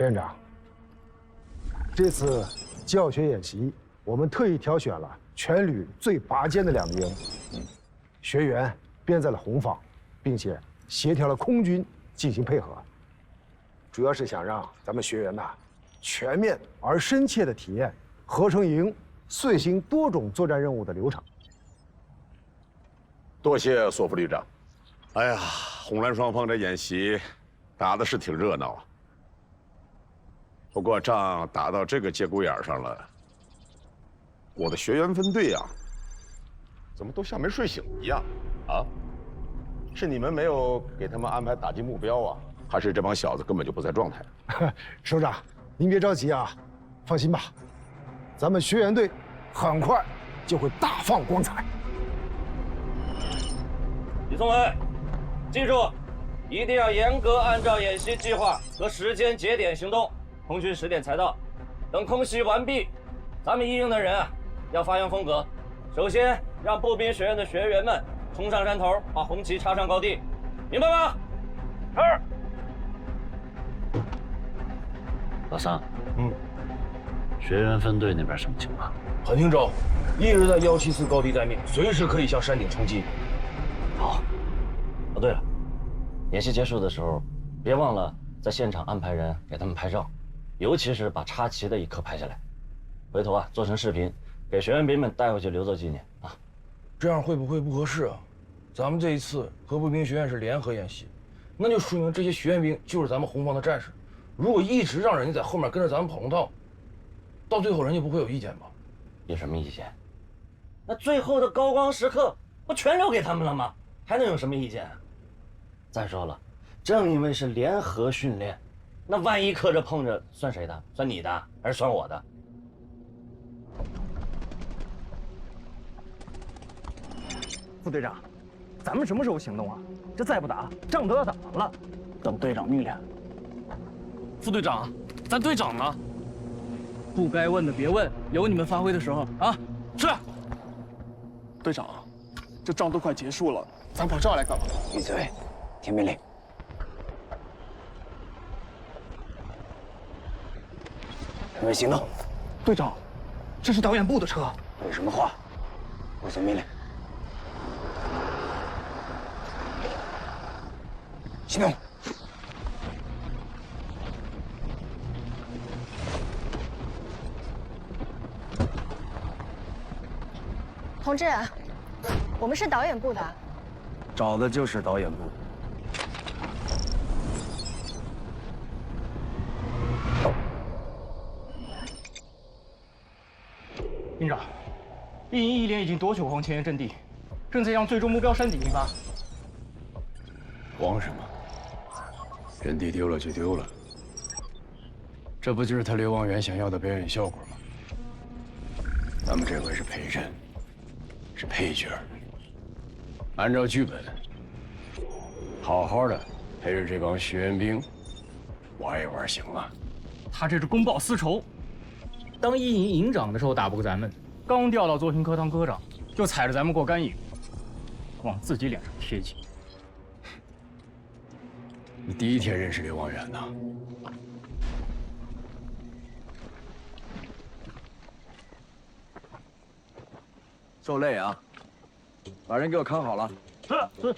陈院长，这次教学演习，我们特意挑选了全旅最拔尖的2名学员，编在了红方，并且协调了空军进行配合，主要是想让咱们学员呐全面而深切地体验合成营遂行多种作战任务的流程。多谢索副旅长。哎呀，红蓝双方这演习打的是挺热闹啊。不过仗打到这个节骨眼上了，我的学员分队啊，怎么都像没睡醒一样啊？是你们没有给他们安排打击目标啊，还是这帮小子根本就不在状态？首长，您别着急啊，放心吧，咱们学员队很快就会大放光彩。李松伟，记住，一定要严格按照演习计划和时间节点行动。空军10点才到，等空袭完毕，咱们一营的人啊，要发扬风格。首先让步兵学院的学员们冲上山头，把红旗插上高地，明白吗？是。老三，学员分队那边什么情况？很听周，一直在174高地待命，随时可以向山顶冲击。好。哦，对了，演习结束的时候，别忘了在现场安排人给他们拍照，尤其是把插旗的一刻拍下来，回头啊做成视频，给学员兵们带回去留作纪念啊。这样会不会不合适啊？咱们这一次和步兵学院是联合演习，那就说明这些学员兵就是咱们红方的战士。如果一直让人家在后面跟着咱们跑龙套，到最后人家不会有意见吧？有什么意见？那最后的高光时刻不全留给他们了吗？还能有什么意见啊？再说了，正因为是联合训练，那万一磕着碰着，算谁的？算你的还是算我的？副队长，咱们什么时候行动啊？这再不打，仗都要打完了。等队长命令。副队长，咱队长呢？不该问的别问，有你们发挥的时候啊！是。队长，这仗都快结束了，咱跑这儿来干嘛？闭嘴，听命令。准备行动。队长，这是导演部的车。有什么话，我遵命令。行动。同志，我们是导演部的。找的就是导演部。营长，一营一连已经夺取黄前沿阵地，正在向最终目标山顶进发。慌什么？阵地丢了就丢了，这不就是他刘望元想要的表演效果吗？咱们这回是陪衬，是配角。按照剧本，好好的陪着这帮学员兵玩一玩，行吗？他这是公报私仇。当一营营长的时候打不过咱们，刚调到作训科当科长，就踩着咱们过干瘾，往自己脸上贴金。你第一天认识刘望元呐？受累啊！把人给我看好了。是。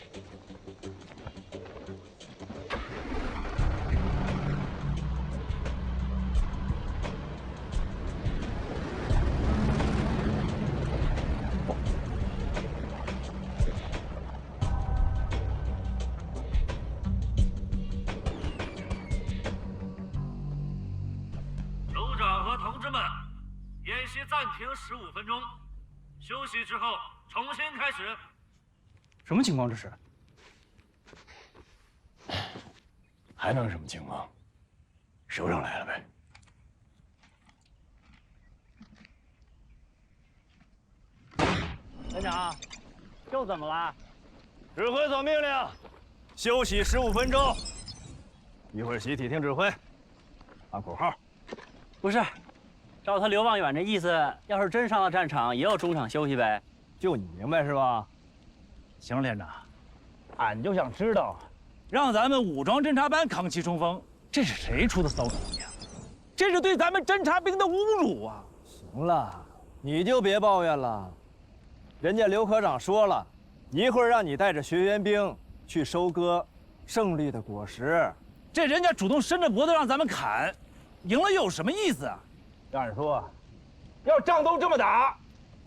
首长和同志们，演习暂停15分钟。休息之后重新开始。什么情况这是？还能什么情况？首长来了呗。连长，又怎么了？指挥所命令，休息15分钟。一会儿集体听指挥，喊口号。不是，照他刘望远这意思，要是真上了战场，也有中场休息呗。就你明白是吧？行，连长，俺就想知道，让咱们武装侦察班扛旗冲锋，这是谁出的馊主意啊？这是对咱们侦察兵的侮辱啊！行了，你就别抱怨了。人家刘科长说了，一会儿让你带着学员兵去收割胜利的果实。这人家主动伸着脖子让咱们砍，赢了有什么意思啊？让人说，要仗都这么打，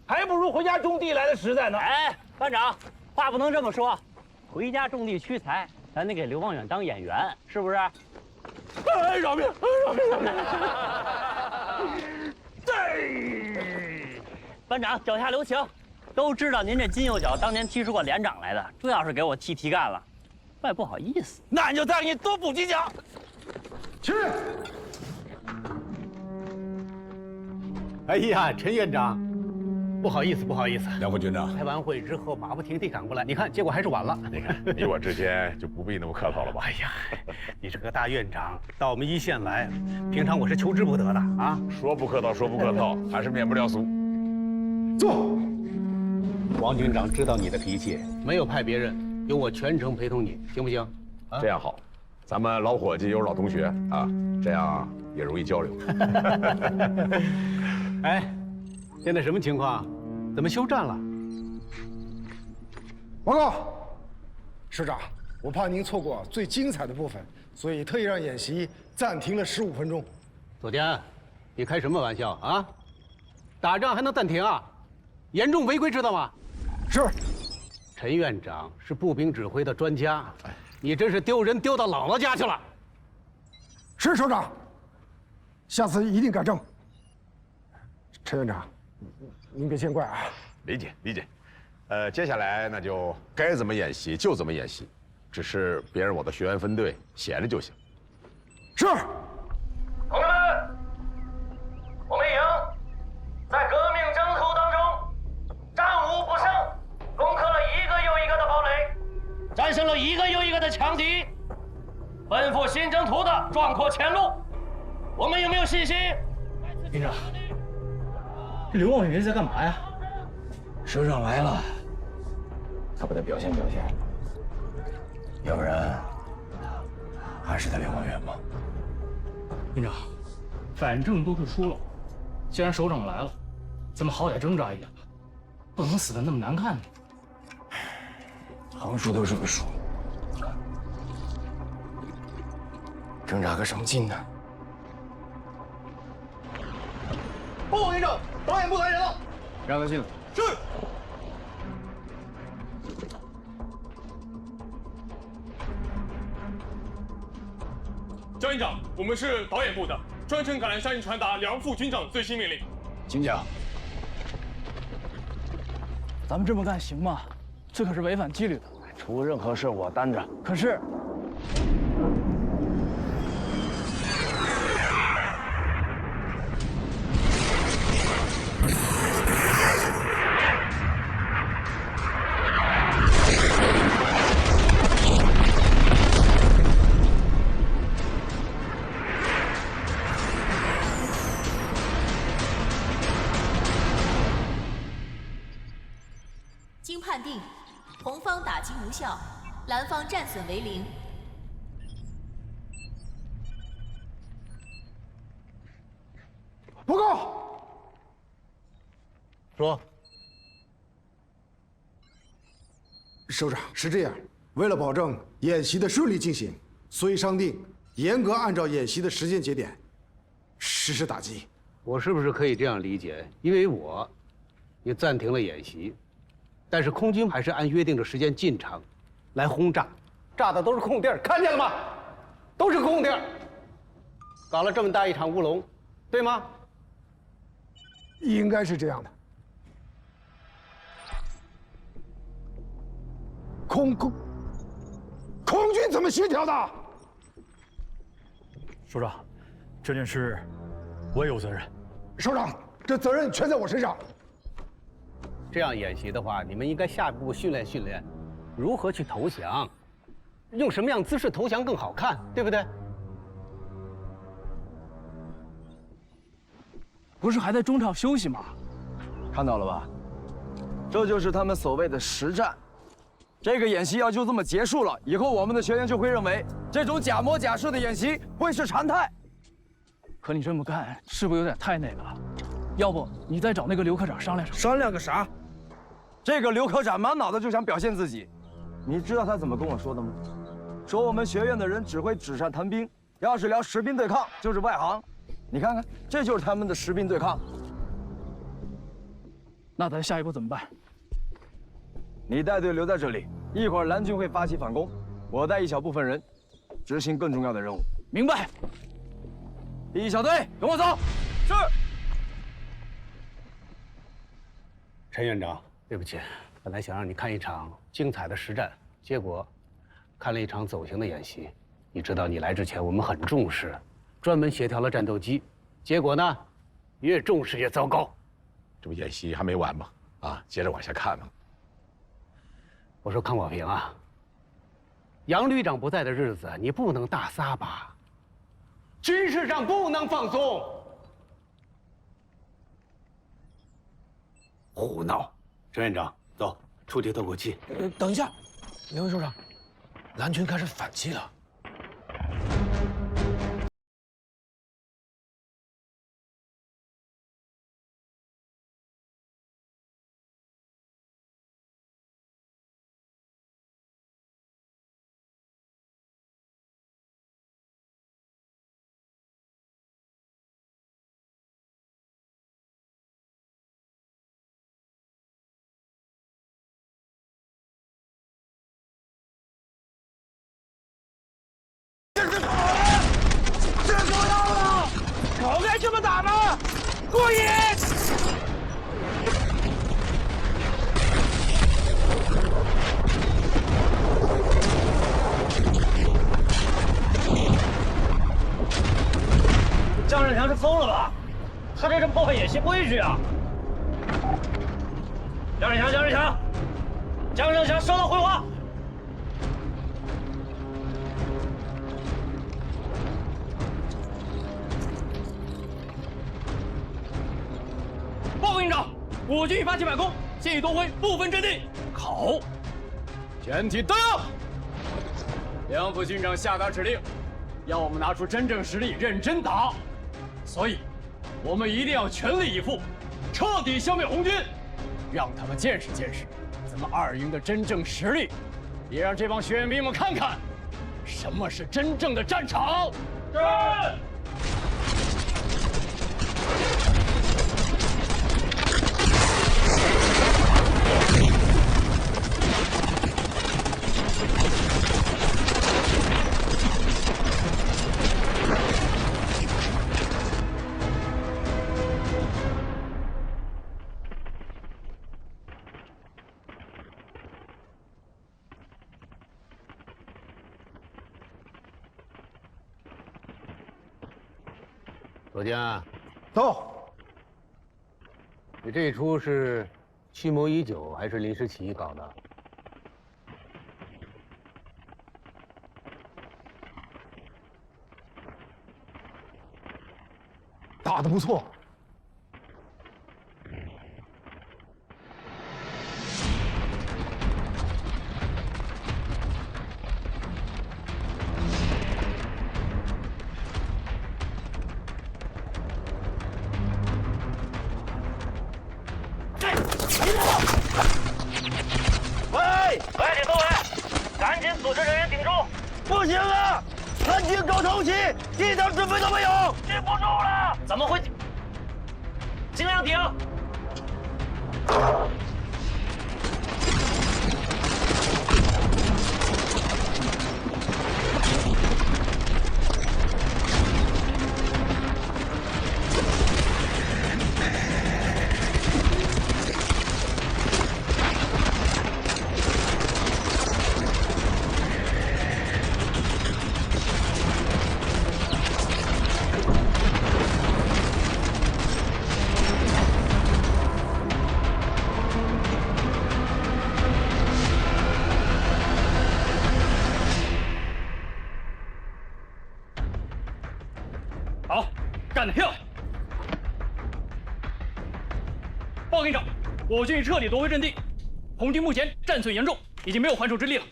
还不如回家种地来的实在呢。哎，班长，话不能这么说，回家种地屈才，咱得给刘望远当演员，是不是？哎，饶命！饶命！饶命！班长脚下留情，都知道您这金右脚当年踢出过连长来的，这要是给我踢题干了，怪不好意思。那你就再给你多补几脚。去。哎呀，陈院长，不好意思，不好意思。梁副军长，开完会之后，马不停蹄赶过来，你看，结果还是晚了。你看，你我之间就不必那么客套了吧？哎呀，你是个大院长，到我们一线来，平常我是求之不得的啊。说不客套，说不客套，还是免不了俗。坐。王军长知道你的脾气，没有派别人，由我全程陪同你，行不行？啊、这样好，咱们老伙计又是老同学啊，这样也容易交流。哎，现在什么情况？怎么休战了？报告，师长，我怕您错过最精彩的部分，所以特意让演习暂停了15分钟。左监，你开什么玩笑啊？打仗还能暂停啊？严重违规，知道吗？是。陈院长是步兵指挥的专家，你真是丢人丢到姥姥家去了。是首长，下次一定改正。陈院长，您别见怪啊。理解理解，接下来那就该怎么演习就怎么演习，只是别让我的学员分队闲着就行。是。同志们，我们营在革命征途当中战无不胜，攻克了一个又一个的堡垒，战胜了一个又一个的强敌，奔赴新征途的壮阔前路。我们有没有信心？营长，这刘望远在干嘛呀？首长来了，他不得表现表现，要不然还是他刘望远吗？营长，反正都是输了，既然首长来了，咱们好歹挣扎一点吧，不能死得那么难看。横竖都是个数，挣扎个什么劲呢？报告营长，导演部来人了，让他进来。是。张营长，我们是导演部的，专程赶来向您传达梁副军长的最新命令。请讲。咱们这么干行吗？这可是违反纪律的。出任何事我担着。可是。经判定，红方打击无效，蓝方战损为0。报告。说。首长，是这样，为了保证演习的顺利进行，所以商定严格按照演习的时间节点实施打击。我是不是可以这样理解？因为也暂停了演习。但是空军还是按约定的时间进场，来轰炸，炸的都是空地儿，看见了吗？都是空地儿，搞了这么大一场乌龙，对吗？应该是这样的。空军怎么协调的？首长，这件事我也有责任。首长，这责任全在我身上。这样演习的话，你们应该下一步训练训练，如何去投降，用什么样姿势投降更好看，对不对？不是还在中场休息吗？看到了吧？这就是他们所谓的实战。这个演习要就这么结束了，以后我们的学员就会认为这种假模假式的演习会是常态。可你这么干是不是有点太那个了？要不你再找那个刘科长商量商量。商量个啥？这个刘科长满脑子就想表现自己，你知道他怎么跟我说的吗？说我们学院的人只会纸上谈兵，要是聊实兵对抗就是外行。你看看，这就是他们的实兵对抗。那咱下一步怎么办？你带队留在这里，一会儿蓝军会发起反攻，我带一小部分人执行更重要的任务。明白。第一小队，跟我走。是。陈院长，对不起，本来想让你看一场精彩的实战，结果看了一场走形的演习。你知道，你来之前我们很重视，专门协调了战斗机，结果呢，越重视越糟糕。这不演习还没完吗？啊，接着往下看呢。我说康保平啊，杨旅长不在的日子，你不能大撒把，军事上不能放松。胡闹！陈院长，走，出去透口气。等一下，刘文首长，蓝军开始反击了。狗该这么打吗？过瘾！江振强是疯了吧？他这是破坏演习规矩啊！江振强，收到回话。报告营长，我军已发起反攻，现已夺回部分阵地。好，全体登用。梁副军长下达指令，要我们拿出真正实力，认真打。所以，我们一定要全力以赴，彻底消灭红军，让他们见识见识咱们2营的真正实力，也让这帮学员兵们看看什么是真正的战场。是。左江，到。你这一出是蓄谋已久还是临时起意搞的？打得不错。快点各位，赶紧组织人员顶住！不行啊，蓝军搞偷袭，一点准备都没有，顶不住了！怎么会？尽量顶！好，干得漂亮！报告营长，我军已彻底夺回阵地，红军目前战损严重，已经没有还手之力了。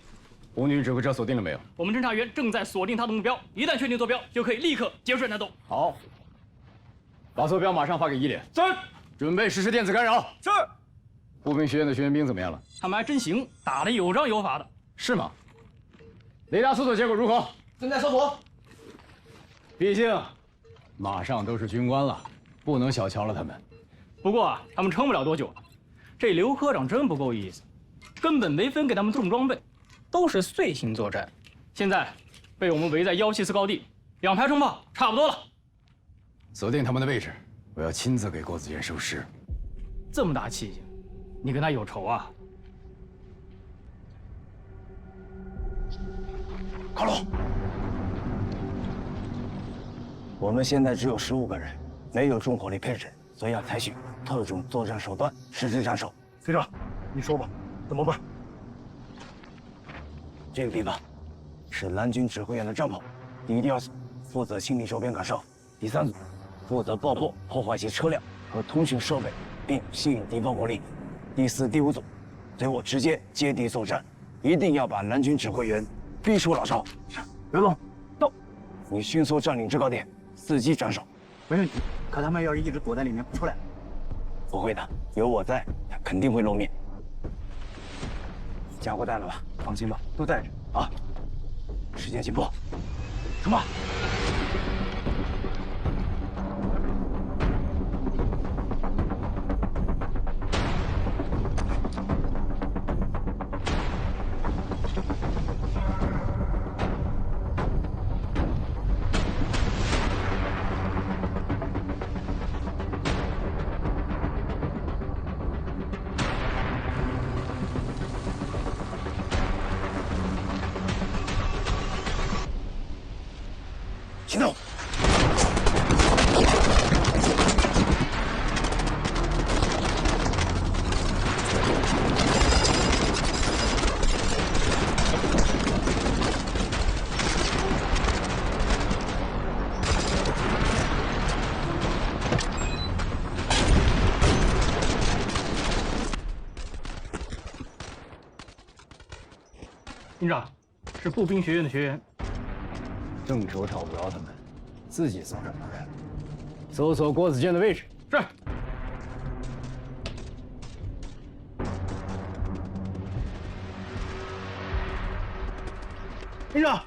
红军指挥车锁定了没有？我们侦察员正在锁定他的目标，一旦确定坐标，就可以立刻结束战斗。好，把坐标马上发给1连。是。准备实施电子干扰。是。步兵学院的学员兵怎么样了？他们还真行，打得有章有法的。是吗？雷达搜索结果如何？正在搜索。毕竟，马上都是军官了，不能小瞧了他们。不过啊，他们撑不了多久。这刘科长真不够意思，根本没分给他们重装备，都是碎型作战。现在被我们围在174高地，2排冲炮差不多了。锁定他们的位置，我要亲自给郭子健收尸。这么大气性，你跟他有仇啊？靠拢！我们现在只有15个人，没有重火力配置，所以要采取特种作战手段，实施斩首。队长，你说吧，怎么办？这个地方是蓝军指挥员的帐篷，第1、第2组负责清理周边感受，第3组负责爆破破坏其车辆和通讯设备，并吸引敌方火力，第4、第5组随我直接接敌作战，一定要把蓝军指挥员逼出老巢。刘总，到！你迅速占领制高点，伺机斩首。没问题。可他们要是一直躲在里面不出来，不会的，有我在，他肯定会露面。家伙带了吧？放心吧，都带着啊。时间紧迫，出发！行动！营长，是步兵学院的学员。正手找不着他们，自己搜什么人？搜索郭子健的位置。是。营长。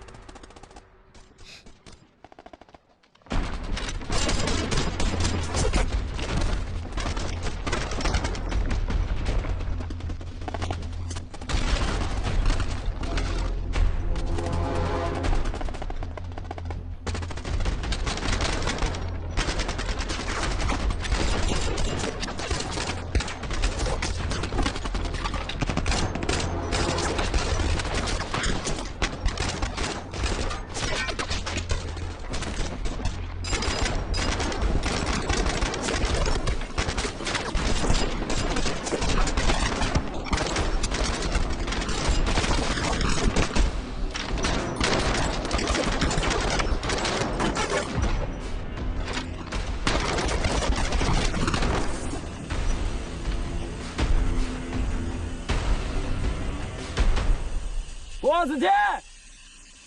郭子健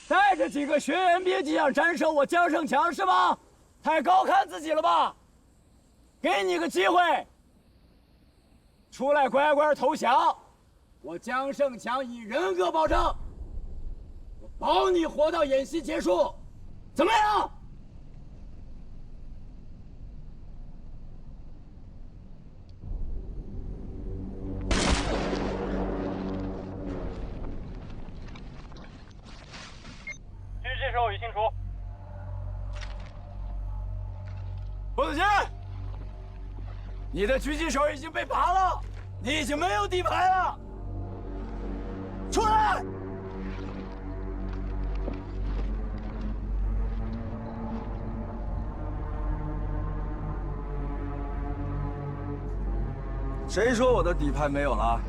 带着几个学员兵就想斩首我江胜强是吗？太高看自己了吧！给你个机会，出来乖乖投降，我江胜强以人格保证，我保你活到演习结束，怎么样？狙击手已清除。郭子健，你的狙击手已经被拔了，你已经没有底牌了，出来！谁说我的底牌没有了？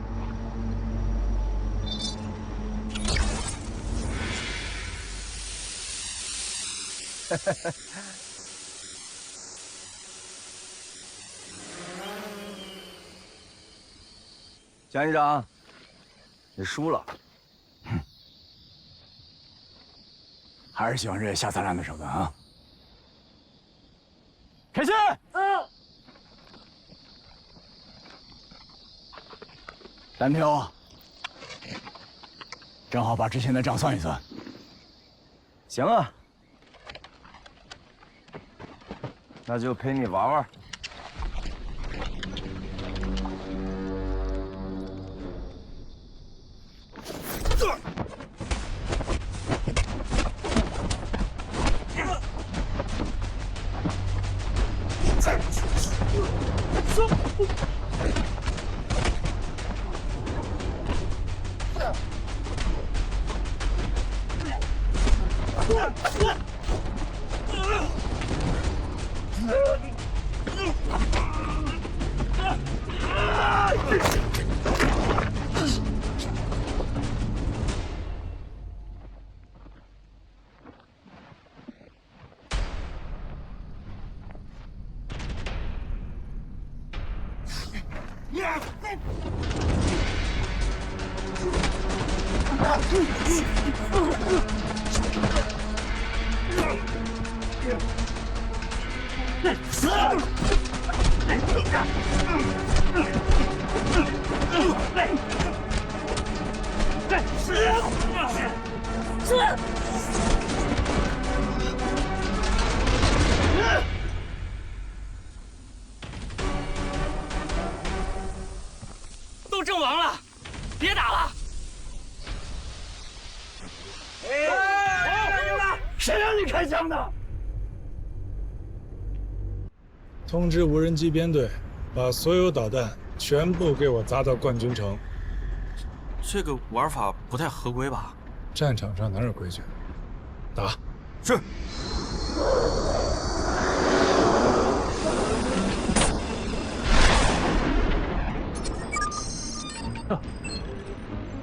蒋营长，你输了。还是喜欢这些下三滥的手段啊！开始。单挑，正好把之前的账算一算。行啊，那就陪你玩玩。都阵亡了，别打了！谁让你开枪的？通知无人机编队，把所有导弹全部给我砸到冠军城。这个玩法不太合规吧？战场上哪有规矩？打！是。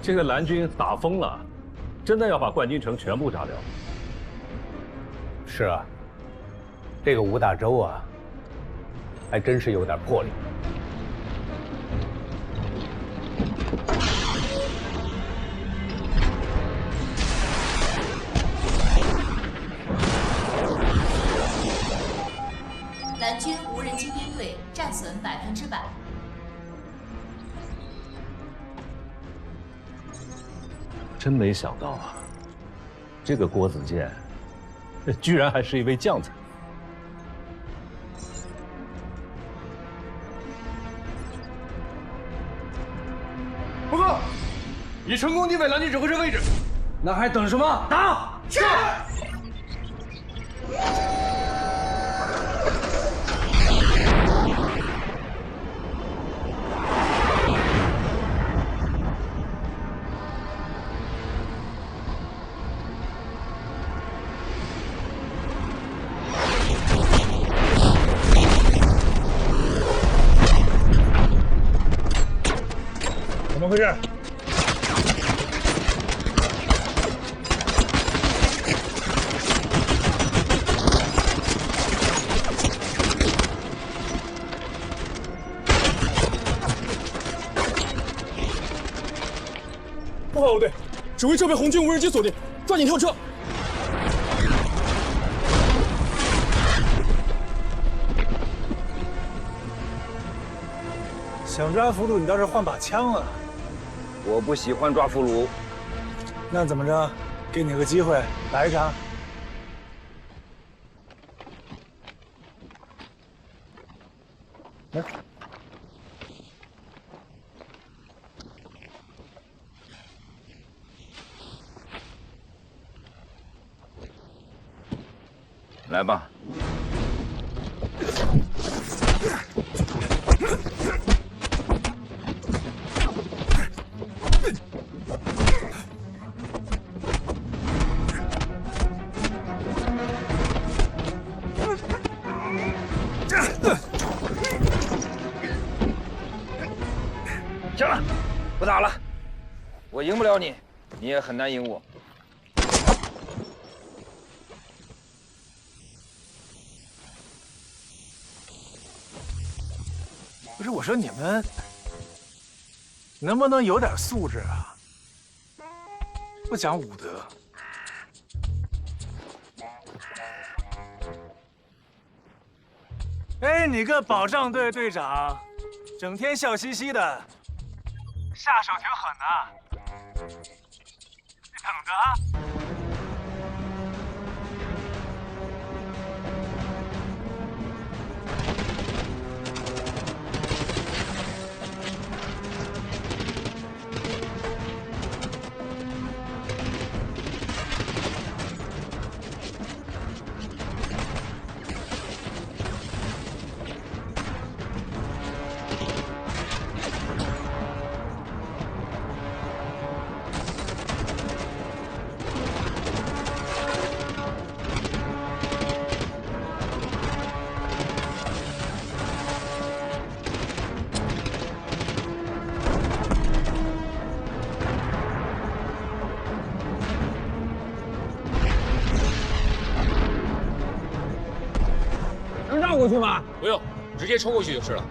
这个蓝军打疯了，真的要把冠军城全部炸掉。是啊，这个吴大洲啊，还真是有点魄力。蓝军无人机编队战损100%。真没想到啊，这个郭子健，居然还是一位将才。报告，已成功定位蓝军指挥车位置。那还等什么？打！是。怎么回事？不好，部队，指挥车被红军无人机锁定，抓紧跳车。想抓俘虏，你倒是换把枪啊！我不喜欢抓俘虏。那怎么着？给你个机会，来一场。来。来吧。行了，不打了，我赢不了你，你也很难赢我。不是，我说你们能不能有点素质啊？不讲武德。哎，你个保障队队长，整天笑嘻嘻的，下手挺狠的，你等着啊！能绕过去吗？不用，直接冲过去就是了。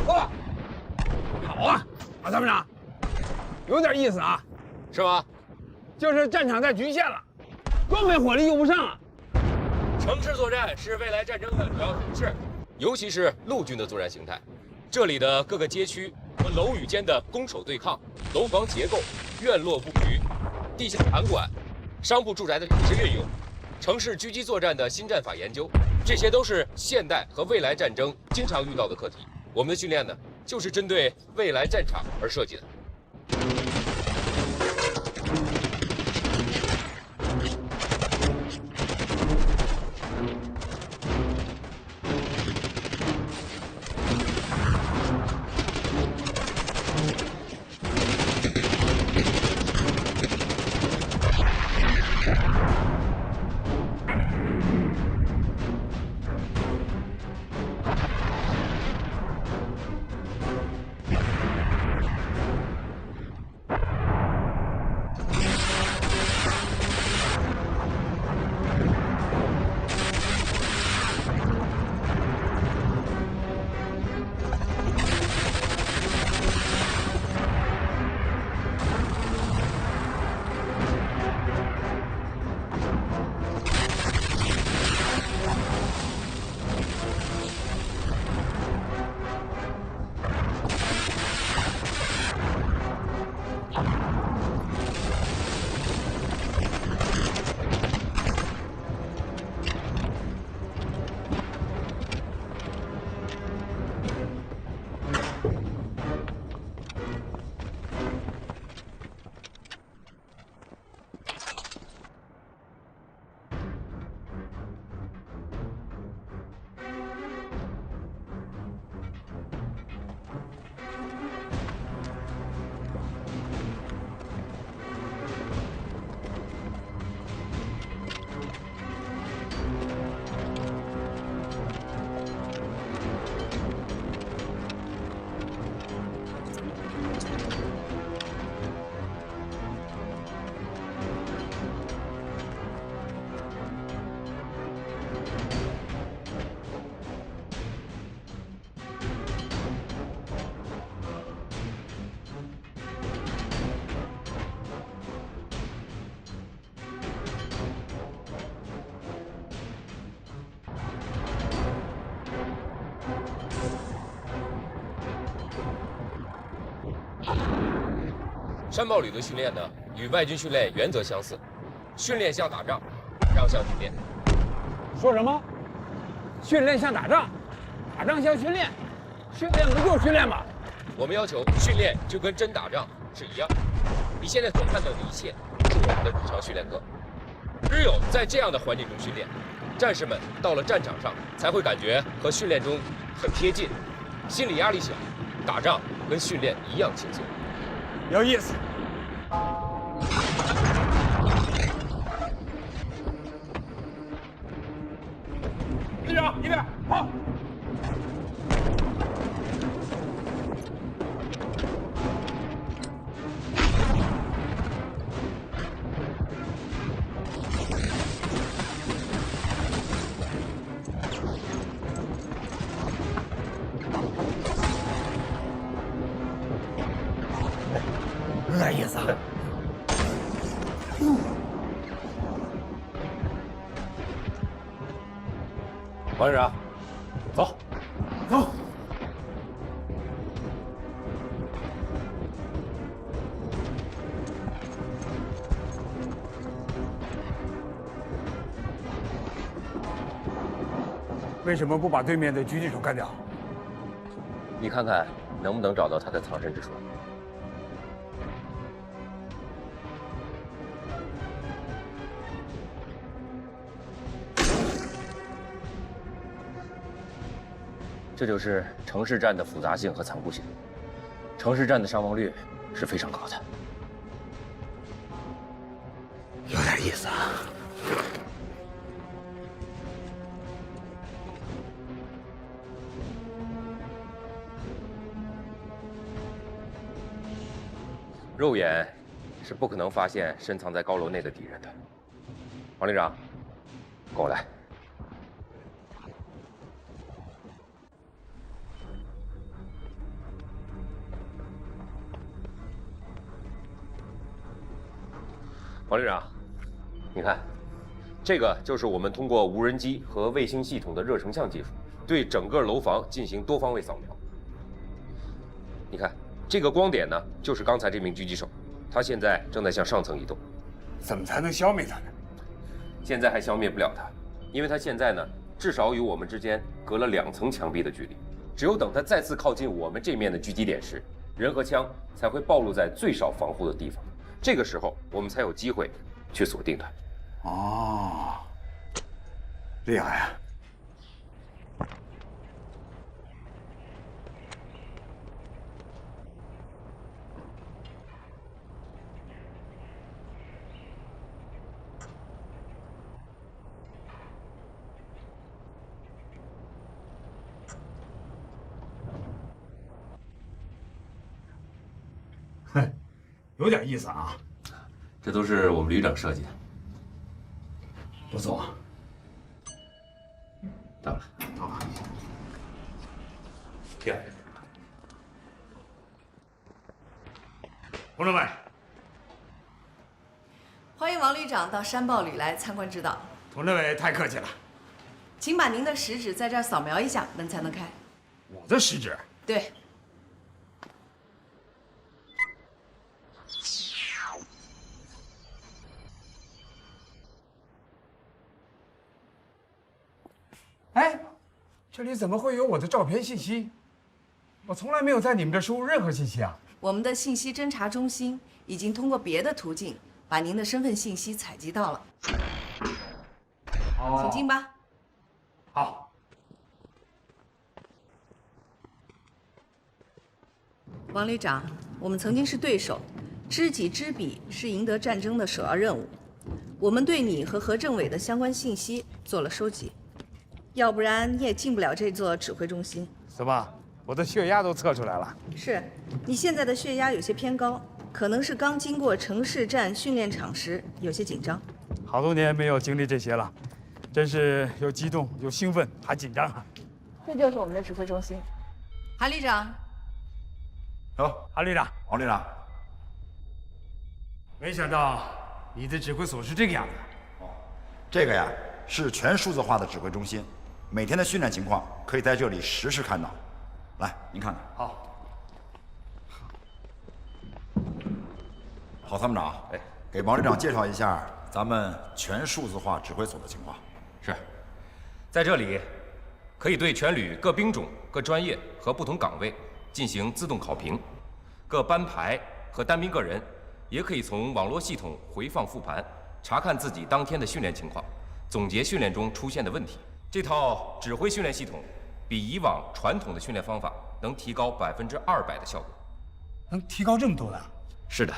哇，好啊，马参谋长，有点意思啊。是吗？就是战场在局限了，装备火力用不上啊。城市作战是未来战争的主要形式，尤其是陆军的作战形态。这里的各个街区和楼宇间的攻守对抗、楼房结构、院落布局、地下盘管、商铺住宅的临时运用、城市狙击作战的新战法研究，这些都是现代和未来战争经常遇到的课题。我们的训练呢，就是针对未来战场而设计的。山豹旅的训练呢，与外军训练原则相似，训练像打仗，打仗像训练。说什么？训练像打仗，打仗像训练，训练不就是训练吗？我们要求训练就跟真打仗是一样。你现在所看到的一切是我们的日常训练课。只有在这样的环境中训练，战士们到了战场上才会感觉和训练中很贴近，心理压力小，打仗跟训练一样轻松。有意思。队长，一边跑。有点意思啊。王队长，走，走。为什么不把对面的狙击手干掉？你看看能不能找到他的藏身之处。这就是城市战的复杂性和残酷性。城市战的伤亡率是非常高的。有点意思啊。肉眼是不可能发现深藏在高楼内的敌人的。王连长，跟我来。王连长，你看，这个就是我们通过无人机和卫星系统的热成像技术，对整个楼房进行多方位扫描。你看。这个光点呢，就是刚才这名狙击手，他现在正在向上层移动。怎么才能消灭他呢？现在还消灭不了他，因为他现在呢，至少与我们之间隔了2层墙壁的距离。只有等他再次靠近我们这面的狙击点时，人和枪才会暴露在最少防护的地方。这个时候，我们才有机会去锁定他。哦，厉害啊！哼，有点意思啊！这都是我们旅长设计的，不错。到了，到了。停。同志们，欢迎王旅长到山豹旅来参观指导。佟政委太客气了。请把您的食指在这儿扫描一下，门才能开。我的食指？对。哎，这里怎么会有我的照片信息？我从来没有在你们这输入任何信息啊！我们的信息侦查中心已经通过别的途径把您的身份信息采集到了。请进吧。好。王旅长，我们曾经是对手，知己知彼是赢得战争的首要任务。我们对你和何政委的相关信息做了收集。要不然你也进不了这座指挥中心。怎么，我的血压都测出来了？是，你现在的血压有些偏高，可能是刚经过城市战训练场时有些紧张。好多年没有经历这些了，真是又激动又兴奋，还紧张啊！这就是我们的指挥中心。韩旅长。好，韩旅长，王旅长。没想到你的指挥所是这个样子。哦，这个呀是全数字化的指挥中心。每天的训练情况可以在这里实时看到。来，您看看。好。郝参谋长，给王旅长介绍一下咱们全数字化指挥所的情况。是，在这里，可以对全旅各兵种、各专业和不同岗位进行自动考评，各班排和单兵个人也可以从网络系统回放复盘，查看自己当天的训练情况，总结训练中出现的问题。这套指挥训练系统比以往传统的训练方法能提高200%的效果。能提高这么多呢？是的，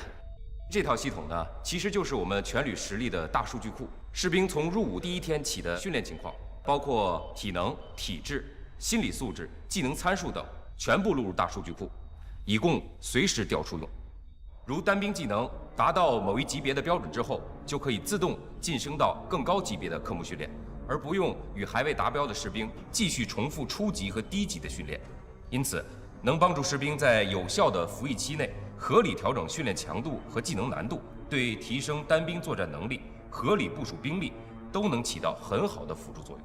这套系统呢，其实就是我们全旅实力的大数据库。士兵从入伍第1天起的训练情况，包括体能、体质、心理素质、技能参数等，全部录入大数据库，以供随时调出用。如单兵技能达到某一级别的标准之后，就可以自动晋升到更高级别的科目训练，而不用与还未达标的士兵继续重复初级和低级的训练。因此，能帮助士兵在有效的服役期内合理调整训练强度和技能难度，对提升单兵作战能力、合理部署兵力都能起到很好的辅助作用。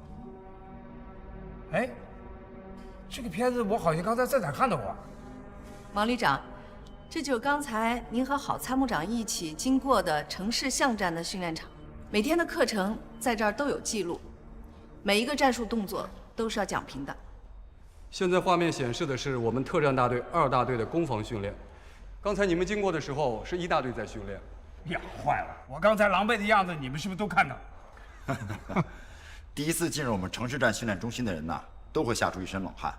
哎，这个片子我好像刚才在哪看到过。王旅长，这就是刚才您和郝参谋长一起经过的城市巷战的训练场，每天的课程在这儿都有记录，每一个战术动作都是要讲评的。现在画面显示的是我们特战大队2大队的攻防训练。刚才你们经过的时候，是1大队在训练。呀，坏了！我刚才狼狈的样子，你们是不是都看到了？第一次进入我们城市战训练中心的人呐，都会吓出一身冷汗。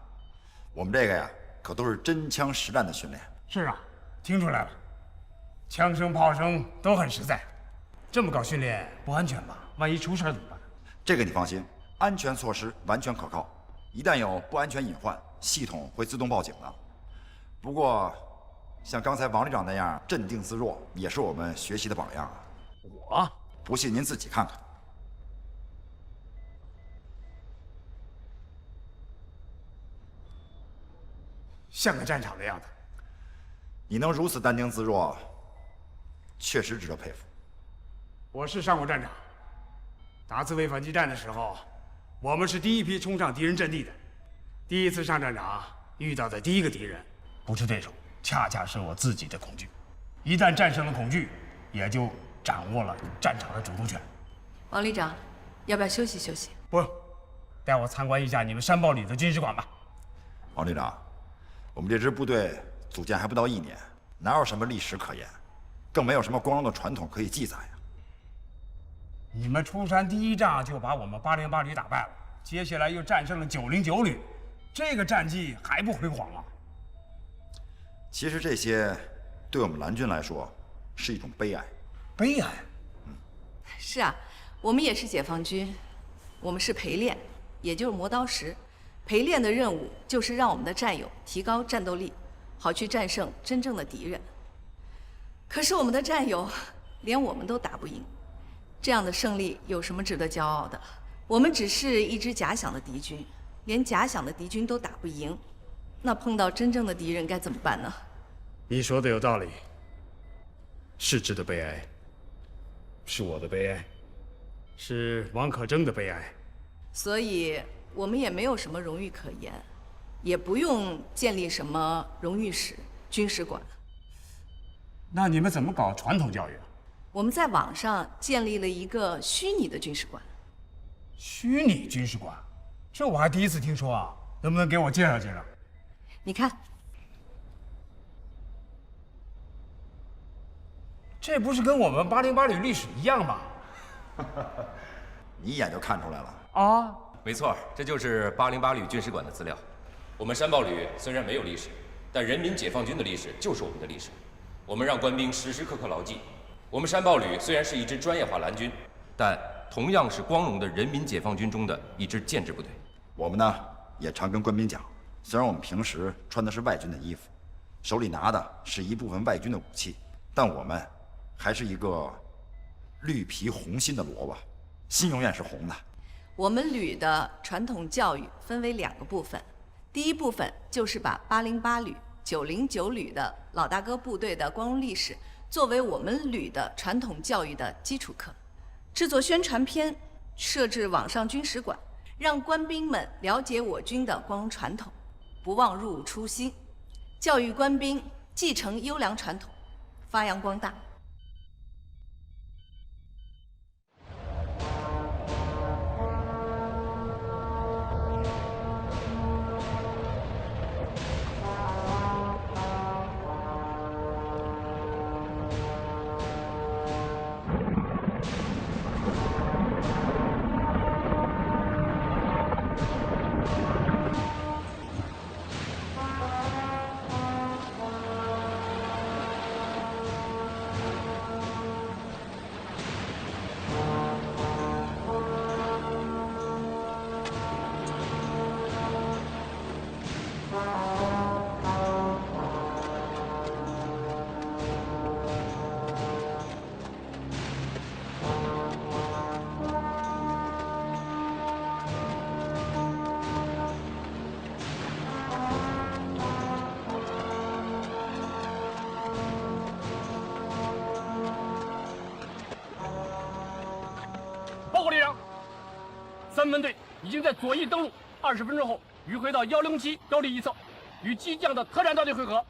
我们这个呀，可都是真枪实弹的训练。是啊，听出来了，枪声炮声都很实在。这么搞训练不安全吧？万一出事怎么办？这个你放心，安全措施完全可靠。一旦有不安全隐患，系统会自动报警的。不过，像刚才王旅长那样镇定自若，也是我们学习的榜样啊。我不信您自己看看。像个战场的样子。你能如此淡定自若，确实值得佩服。我是上过战场，达兹维反击战的时候，我们是第一批冲上敌人阵地的。第一次上战场遇到的第一个敌人，不是对手，恰恰是我自己的恐惧。一旦战胜了恐惧，也就掌握了战场的主动权。王旅长，要不要休息休息？不，带我参观一下你们山豹旅的军事馆吧。王旅长，我们这支部队组建还不到1年，哪有什么历史可言，更没有什么光荣的传统可以记载呀。你们出山第一仗就把我们808旅打败了，接下来又战胜了909旅，这个战绩还不辉煌吗？其实这些对我们蓝军来说是一种悲哀。悲哀？是啊，我们也是解放军，我们是陪练，也就是磨刀石。陪练的任务就是让我们的战友提高战斗力，好去战胜真正的敌人。可是我们的战友连我们都打不赢，这样的胜利有什么值得骄傲的？我们只是一支假想的敌军，连假想的敌军都打不赢，那碰到真正的敌人该怎么办呢？你说的有道理，是值得悲哀，是我的悲哀，是王可争的悲哀。所以我们也没有什么荣誉可言，也不用建立什么荣誉室、军事馆。那你们怎么搞传统教育啊？我们在网上建立了一个虚拟的军事馆。虚拟军事馆，这我还第一次听说啊！能不能给我介绍介绍？你看，这不是跟我们808旅历史一样吗？你一眼就看出来了啊！没错，这就是808旅军事馆的资料。我们山豹旅虽然没有历史，但人民解放军的历史就是我们的历史。我们让官兵时时刻刻牢记，我们山豹旅虽然是一支专业化蓝军，但同样是光荣的人民解放军中的一支建制部队。我们呢，也常跟官兵讲，虽然我们平时穿的是外军的衣服，手里拿的是一部分外军的武器，但我们还是一个绿皮红心的萝卜，心永远是红的。我们旅的传统教育分为2个部分，第一部分就是把808旅、909旅的老大哥部队的光荣历史作为我们旅的传统教育的基础课，制作宣传片，设置网上军史馆，让官兵们了解我军的光荣传统，不忘入伍初心，教育官兵继承优良传统，发扬光大。报告连长，3分队已经在左翼登陆， 20分钟后迂回到107高地一侧，与机降的特战大队会合。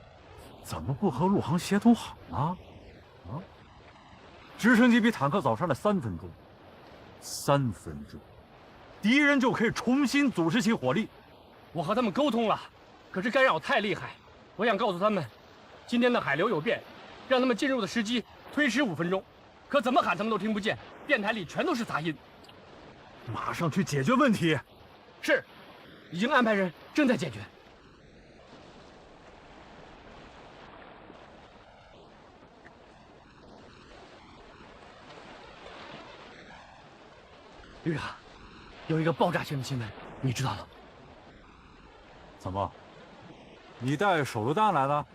怎么不和陆航协同好呢？啊！直升机比坦克早上来3分钟，3分钟，敌人就可以重新组织起火力。我和他们沟通了，可是干扰太厉害。我想告诉他们，今天的海流有变，让他们进入的时机推迟5分钟。可怎么喊他们都听不见，电台里全都是杂音。马上去解决问题。是，已经安排人正在解决。旅长，有一个爆炸性的新闻，你知道吗？怎么？你带手榴弹来了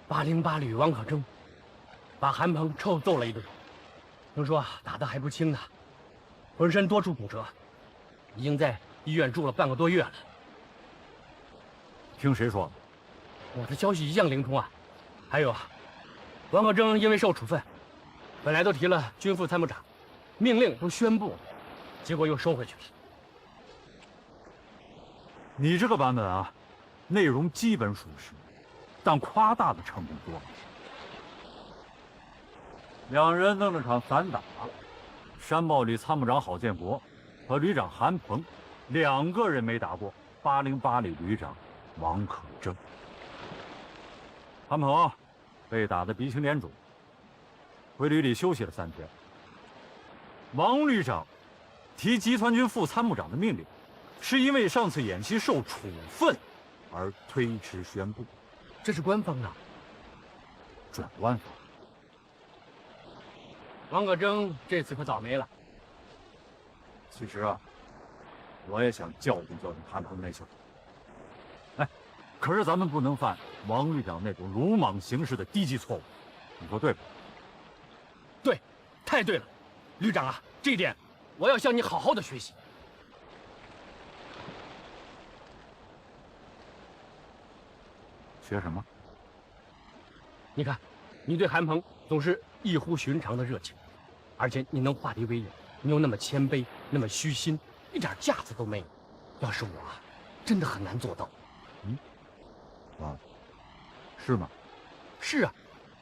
？808旅王可征把韩鹏臭揍了一顿，听说打得还不轻呢，浑身多处骨折，已经在医院住了半个多月了。听谁说的？我的消息一向灵通啊。还有啊，王可征因为受处分，本来都提了军副参谋长，命令都宣布了，结果又收回去了。你这个版本啊，内容基本属实，但夸大的成分多了。2人弄了场散打，山豹旅参谋长郝建国和旅长韩鹏2个人没打过808旅旅长王可征。韩鹏被打得鼻青脸肿，回旅里休息了3天。王旅长提集团军副参谋长的命令，是因为上次演习受处分而推迟宣布。这是官方的，准官方。王可征这次可倒霉了。其实啊，我也想教训教训韩鹏那小子。哎，可是咱们不能犯王旅长那种鲁莽行事的低级错误，你说对不？对，太对了，旅长啊，这一点我要向你好好的学习。学什么？你看，你对韩鹏总是异乎寻常的热情，而且你能化敌为友，你又那么谦卑，那么虚心，一点架子都没有。要是我啊，真的很难做到。啊，是吗？是啊，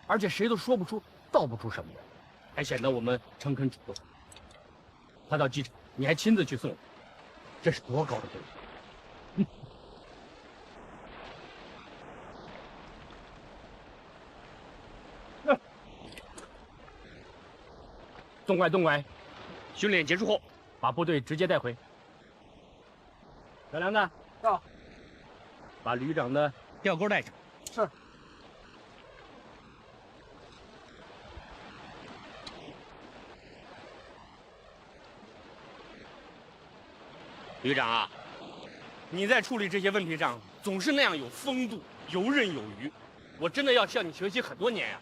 而且谁都说不出、道不出什么来，还显得我们诚恳主动。他到机场，你还亲自去送，这是多高的贵人！纵拐，纵拐！训练结束后，把部队直接带回。小梁子，到。把旅长的吊钩带上。是。旅长啊，你在处理这些问题上总是那样有风度、游刃有余，我真的要向你学习很多年呀。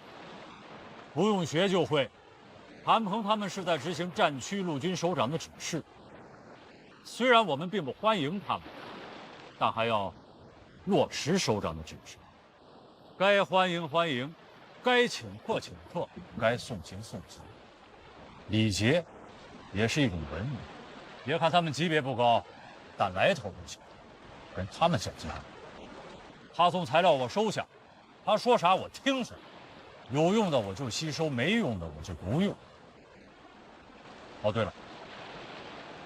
不用学就会。韩鹏他们是在执行战区陆军首长的指示，虽然我们并不欢迎他们，但还要落实首长的指示。该欢迎欢迎，该请客请客，该送行送行。礼节也是一种文明。别看他们级别不高，但来头不小，跟他们较劲。他送材料我收下，他说啥我听啥，有用的我就吸收，没用的我就不用。哦，对了，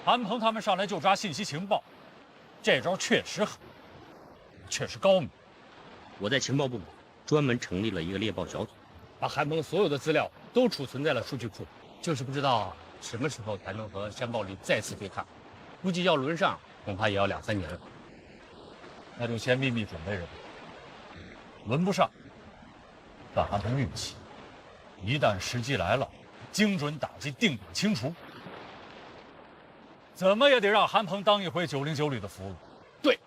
韩鹏他们上来就抓信息情报，这招确实狠，确实高明。我在情报部门专门成立了一个猎豹小组，把韩鹏所有的资料都储存在了数据库，就是不知道什么时候才能和山豹旅再次对抗，估计要轮上恐怕也要2、3年了。那就先秘密准备着吧。轮不上，但韩鹏运气，一旦时机来了，精准打击，定点清除。怎么也得让韩鹏当一回909旅的俘虏。对。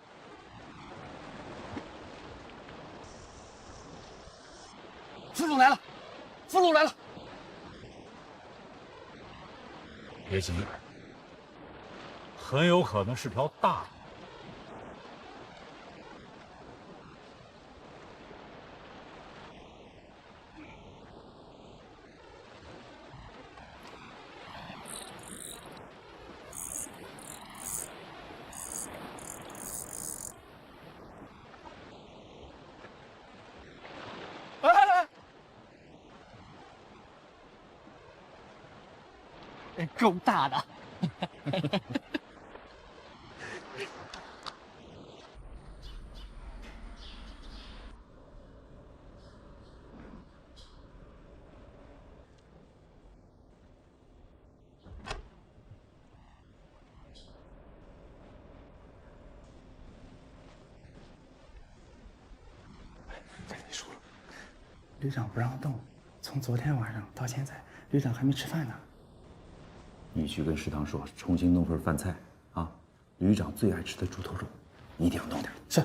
俘虏来了，俘虏来了。别急，很有可能是条大鱼。够大的。旅长不让动，从昨天晚上到现在，旅长还没吃饭呢。你去跟食堂说，重新弄份饭菜啊，旅长最爱吃的猪头肉，一定要弄点。是。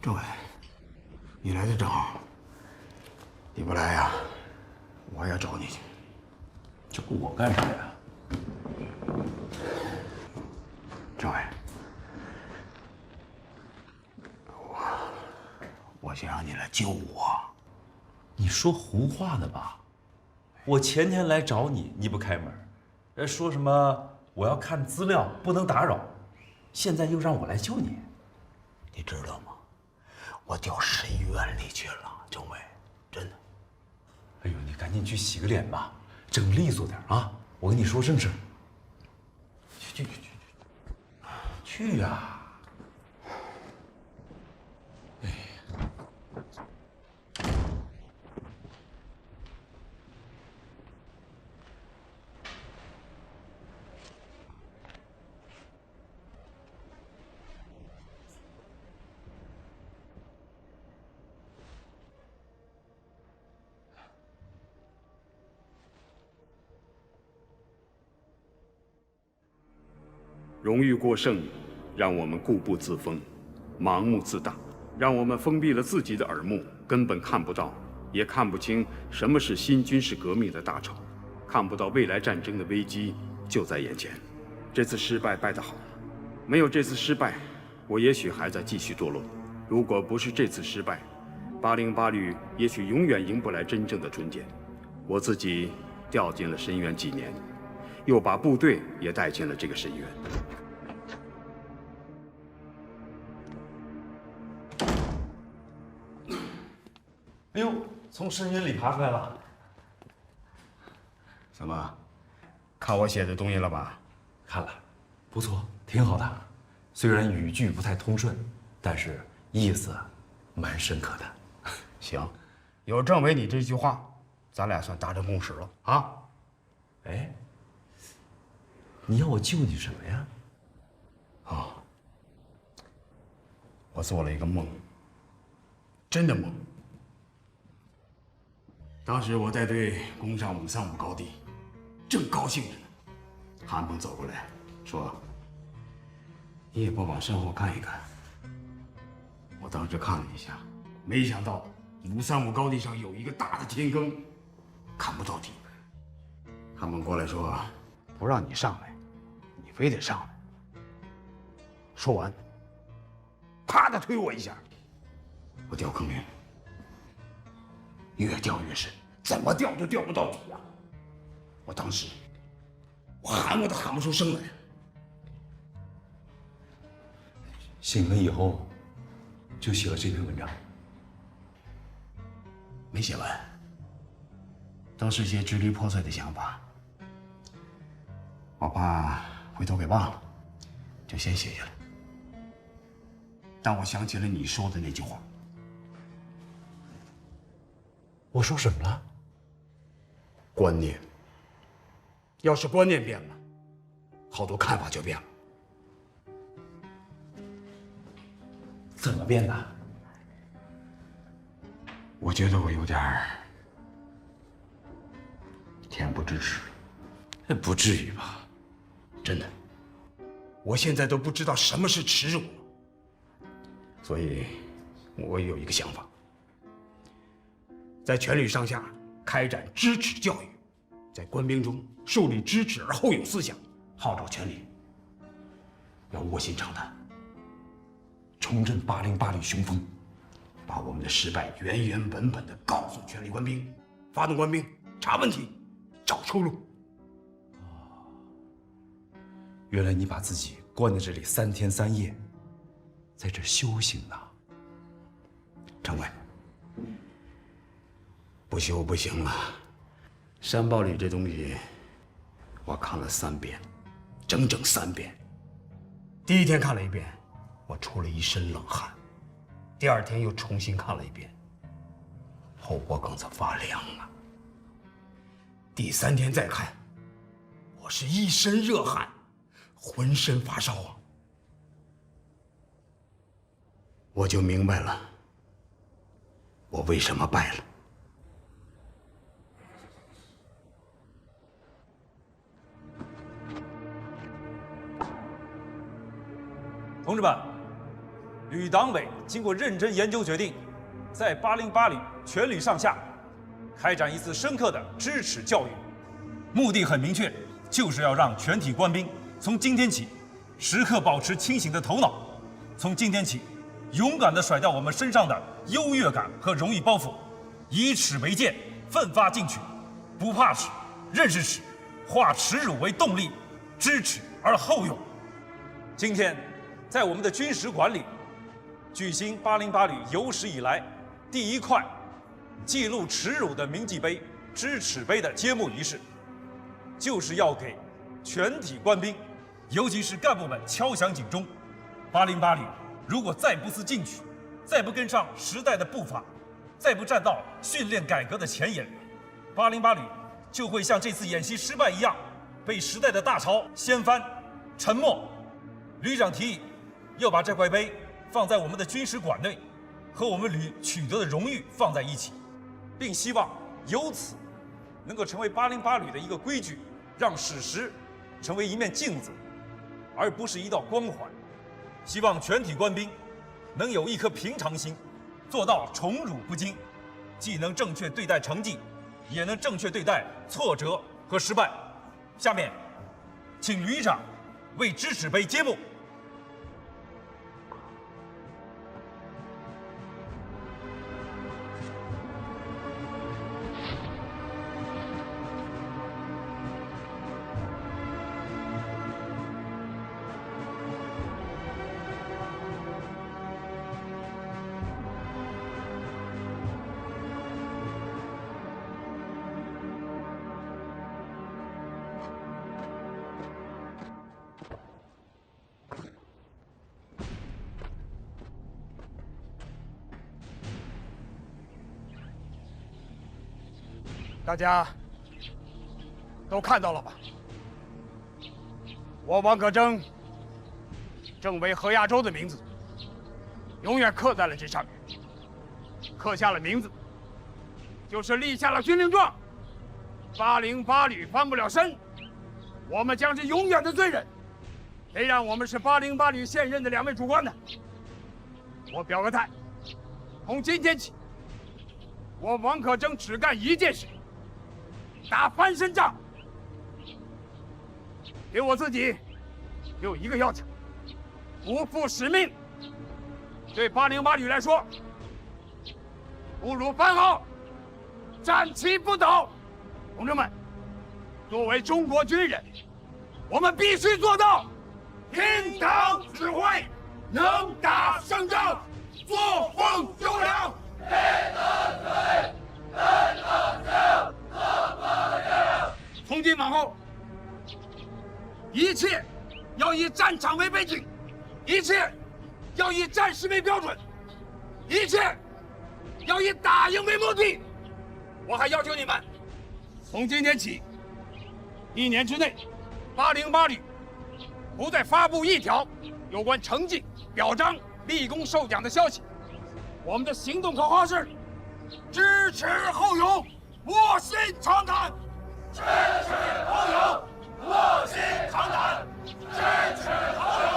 政委，你来的正好。你不来呀，我还要找你去。找我干啥呀？政委，我想让你来救我。你说胡话呢吧？我前天来找你，你不开门，说什么我要看资料，不能打扰，现在又让我来救你，你知道吗？我掉深渊里去了，政委，真的。哎呦，你赶紧去洗个脸吧，整利索点啊！我跟你说正事。去呀！荣誉过剩，让我们固步自封，盲目自大，让我们封闭了自己的耳目，根本看不到，也看不清什么是新军事革命的大潮，看不到未来战争的危机就在眼前。这次失败败得好，没有这次失败，我也许还在继续堕落。如果不是这次失败，808旅也许永远迎不来真正的春天。我自己掉进了深渊几年，又把部队也带进了这个深渊。哎呦，从深渊里爬出来了。怎么，看我写的东西了吧？看了，不错，挺好的。虽然语句不太通顺，但是意思蛮深刻的。行，有政委你这句话，咱俩算达成共识了啊。哎，你要我救你什么呀？啊，我做了一个梦，真的梦。当时我在队攻上535高地，正高兴着呢，韩鹏走过来说：“你也不往身后看一看。”我当时看了一下，没想到535高地上有一个大的天坑，看不到底。韩鹏过来说：“不让你上来，你非得上来。”说完，啪的推我一下，我掉坑里了。越掉越深，怎么掉都掉不到底呀！我当时，我喊我都喊不出声来。醒了以后，就写了这篇文章。没写完，都是些支离破碎的想法，我怕回头给忘了，就先写下来。但我想起了你说的那句话。我说什么了？观念。要是观念变了，好多看法就变了。怎么变的？我觉得我有点恬不知耻了。不至于吧？真的，我现在都不知道什么是耻辱了。所以，我有一个想法。在全旅上下开展知耻教育，在官兵中树立知耻而后勇思想，号召全旅要卧薪尝胆，重振808旅雄风，把我们的失败原原本本的告诉全体官兵，发动官兵查问题，找出路。原来你把自己关在这里3天3夜，在这修行呢。政委，不修不行啊！山报里这东西，我看了3遍，整整3遍。第1天看了1遍，我出了一身冷汗；第2天又重新看了1遍，后脖梗子发凉啊；第3天再看，我是一身热汗，浑身发烧啊！我就明白了，我为什么败了。同志们，旅党委经过认真研究决定，在808旅全旅上下开展一次深刻的知耻教育，目的很明确，就是要让全体官兵从今天起时刻保持清醒的头脑，从今天起勇敢地甩掉我们身上的优越感和荣誉包袱，以耻为鉴，奋发进取，不怕耻，认识耻，化耻辱为动力，知耻而后勇。今天，在我们的军史馆里，举行808旅有史以来第1块记录耻辱的铭记碑——知耻碑的揭幕仪式，就是要给全体官兵，尤其是干部们敲响警钟。808旅如果再不思进取，再不跟上时代的步伐，再不站到训练改革的前沿，808旅就会像这次演习失败一样，被时代的大潮掀翻、沉没。旅长提议要把这块碑放在我们的军史馆内，和我们旅取得的荣誉放在一起，并希望由此能够成为808旅的一个规矩，让史实成为一面镜子，而不是一道光环。希望全体官兵能有一颗平常心，做到宠辱不惊，既能正确对待成绩，也能正确对待挫折和失败。下面，请旅长为知耻碑揭幕。大家都看到了吧？我王可争政委何亚洲的名字永远刻在了这上面，刻下了名字，就是立下了军令状。808旅翻不了身，我们将是永远的罪人。谁让我们是808旅现任的2位主官呢？我表个态，从今天起，我王可争只干一件事。打翻身仗，给我自己只有一个要求：不负使命。对808旅来说，不辱番号，战旗不倒。同志们，作为中国军人，我们必须做到听党指挥，能打胜仗，作风优良。从今往后，一切要以战场为背景，一切要以战时为标准，一切要以打赢为目的。我还要求你们，从今天起，1年之内，808旅不再发布一条有关成绩、表彰、立功受奖的消息。我们的行动口号是：知耻后勇，卧薪尝胆。知耻后勇，卧薪尝胆；知耻后勇，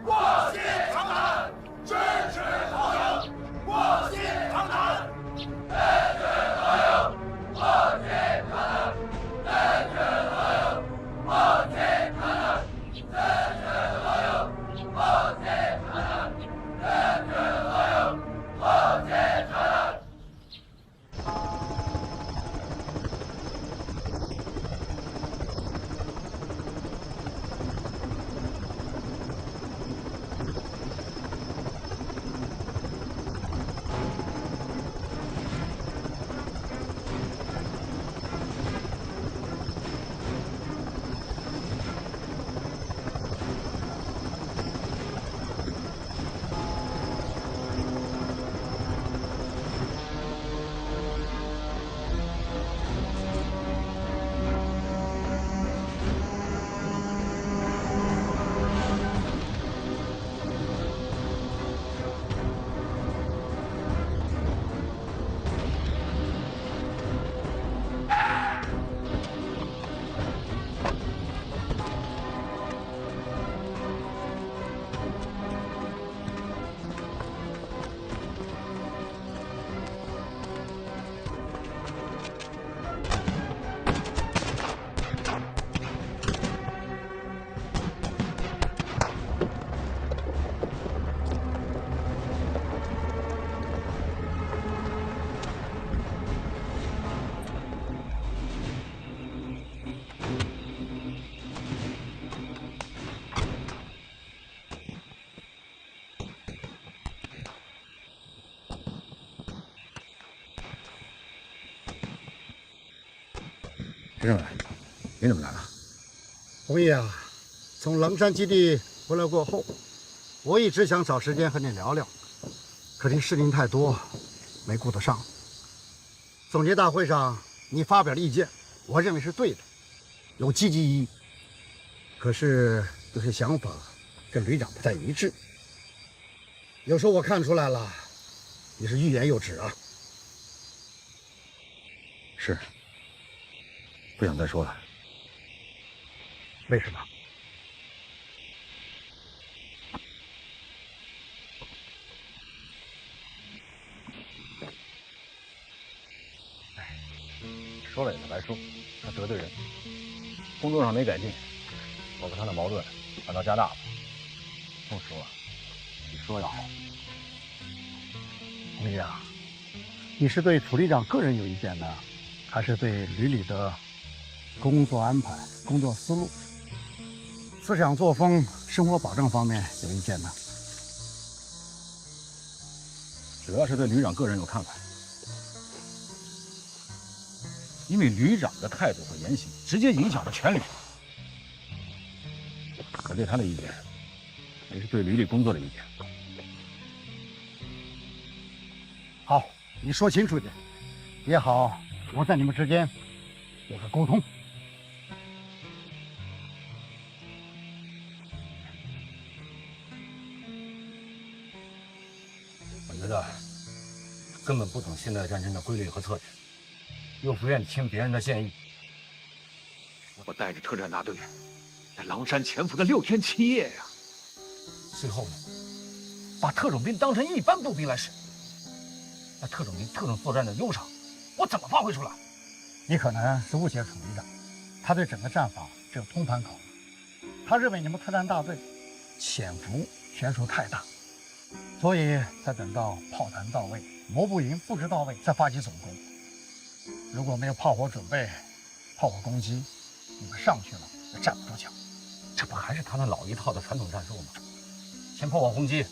卧薪尝胆；知耻后勇，卧薪尝胆；知耻后勇，卧薪尝胆；知耻后勇，卧薪尝胆；知耻后勇，卧薪尝胆；知耻后勇，卧薪。李政委，您怎么来了？红毅啊，从狼山基地回来过后，我一直想找时间和你聊聊，可这事情太多，没顾得上。总结大会上你发表的意见，我认为是对的，有积极意义。可是有些想法跟旅长不太一致。有时候我看出来了，你是欲言又止啊。是，不想再说了。为什么？说了也是白说，他得罪人，工作上没改进，我和他的矛盾反倒加大了。不说，比说要好。红毅啊，你是对楚旅长个人有意见呢，还是对旅里的工作安排、工作思路、思想作风、生活保障方面有意见呢？主要是对旅长个人有看法，因为旅长的态度和言行直接影响着全旅。我对他的意见，也是对旅里工作的意见。好，你说清楚点，也好，我在你们之间有个沟通。我觉得根本不懂现代战争的规律和策略，又不愿意听别人的建议。我带着特战大队在狼山潜伏了6天7夜呀，最后呢，把特种兵当成一般步兵来使。那特种兵特种作战的优长，我怎么发挥出来？你可能是误解楚旅长，他对整个战法只有通盘考虑。他认为你们特战大队潜伏悬殊太大，所以才等到炮弹到位、摩步营布置到位，再发起总攻。如果没有炮火准备、炮火攻击，你们上去了也站不住脚。这不还是他那老一套的传统战术吗？先炮火轰击，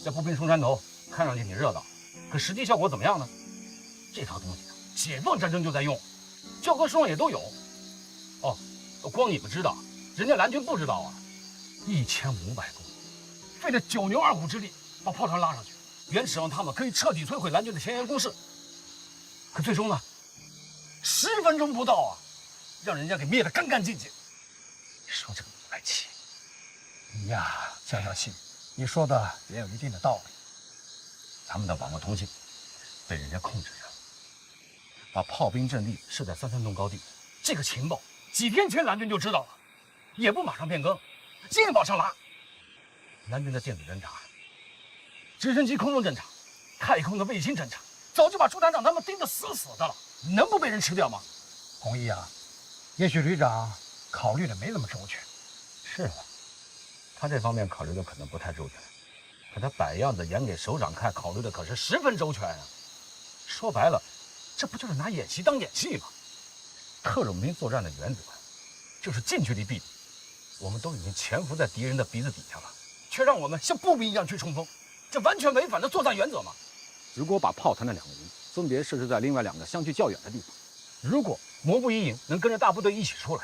再步兵冲山头，看上去挺热闹，可实际效果怎么样呢？这套东西解放战争就在用，教科书上也都有。哦，光你们知道，人家蓝军不知道啊！1500公里，费了9牛2虎之力把炮船拉上去，原指望他们可以彻底摧毁蓝军的前沿攻势。可最终呢，10分钟不到啊，让人家给灭得干干净净。说这个不来气，你呀，消消气，你说的也有一定的道理。咱们的网络通信被人家控制着，把炮兵阵地设在33洞高地，这个情报几天前蓝军就知道了，也不马上变更，硬往上拉。蓝军的电子侦察、直升机空中侦察、太空的卫星侦察，早就把朱团长他们盯得死死的了，能不被人吃掉吗？红毅啊，也许旅长考虑的没那么周全。是啊，他这方面考虑的可能不太周全，可他摆样子演给首长看，考虑的可是10分周全啊。说白了，这不就是拿演习当演戏吗？特种兵作战的原则就是近距离避敌，我们都已经潜伏在敌人的鼻子底下了，却让我们像步兵一样去冲锋，这完全违反了作战原则嘛。如果把炮团的2个营分别设置在另外2个相距较远的地方，如果摩步一营能跟着大部队一起出来，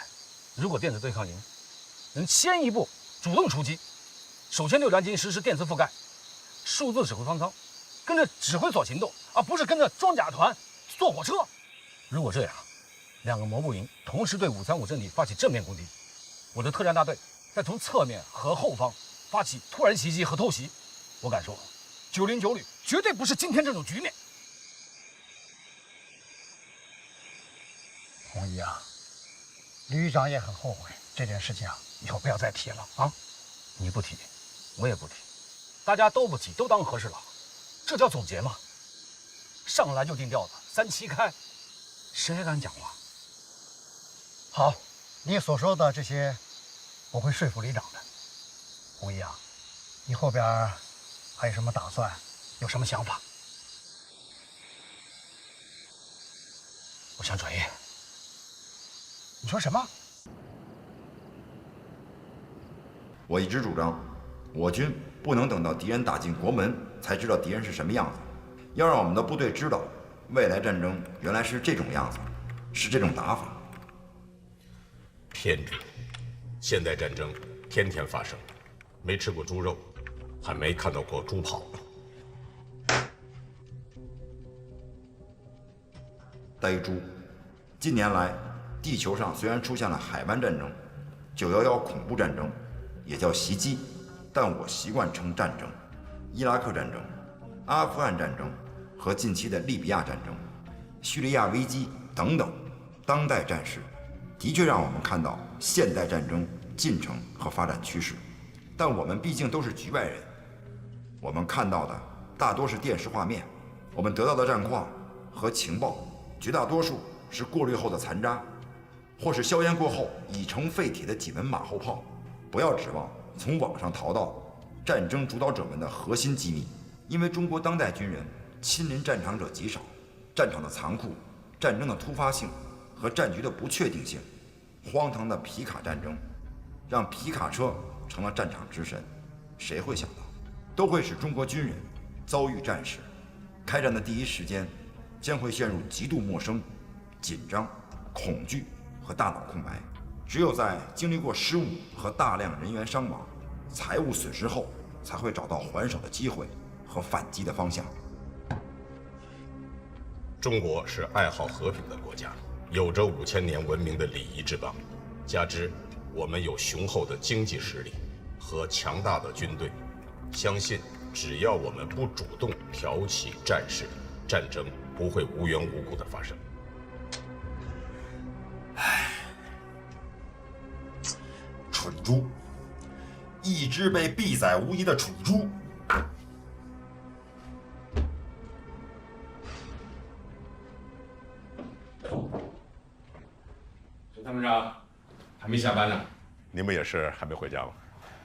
如果电子对抗营能先一步主动出击，首先对蓝军实施电磁覆盖，数字指挥方舱，跟着指挥所行动，而不是跟着装甲团坐火车。如果这样，2个摩步营同时对535阵地发起正面攻击，我的特战大队再从侧面和后方发起突然袭击和偷袭，我敢说，909旅绝对不是今天这种局面。红毅啊，旅长也很后悔这件事情啊，以后不要再提了啊！你不提，我也不提，大家都不提，都当和事佬，这叫总结吗？上来就定调子，3七开，谁还敢讲话？好，你所说的这些，我会说服旅长的。红毅啊，你后边还有什么打算？有什么想法？我想转业。你说什么？我一直主张，我军不能等到敌人打进国门才知道敌人是什么样子，要让我们的部队知道，未来战争原来是这种样子，是这种打法。偏执。现代战争天天发生，没吃过猪肉，还没看到过猪跑呢。呆猪，近年来，地球上虽然出现了海湾战争、911恐怖战争，也叫袭击，但我习惯称战争。伊拉克战争、阿富汗战争和近期的利比亚战争、叙利亚危机等等，当代战事的确让我们看到现代战争进程和发展趋势。但我们毕竟都是局外人，我们看到的大多是电视画面，我们得到的战况和情报，绝大多数是过滤后的残渣，或是硝烟过后已成废铁的几门马后炮。不要指望从网上淘到战争主导者们的核心机密，因为中国当代军人亲临战场者极少，战场的残酷、战争的突发性和战局的不确定性，荒唐的皮卡战争，让皮卡车成了战场之神。谁会想到，都会使中国军人遭遇战事，开战的第一时间将会陷入极度陌生、紧张、恐惧和大脑空白。只有在经历过失误和大量人员伤亡、财务损失后，才会找到还手的机会和反击的方向。中国是爱好和平的国家，有着5000年文明的礼仪之邦，加之我们有雄厚的经济实力和强大的军队，相信只要我们不主动挑起战事，战争不会无缘无故的发生。蠢猪，一只被必宰无疑的蠢猪。陈参谋长，还没下班呢？你们也是还没回家吗？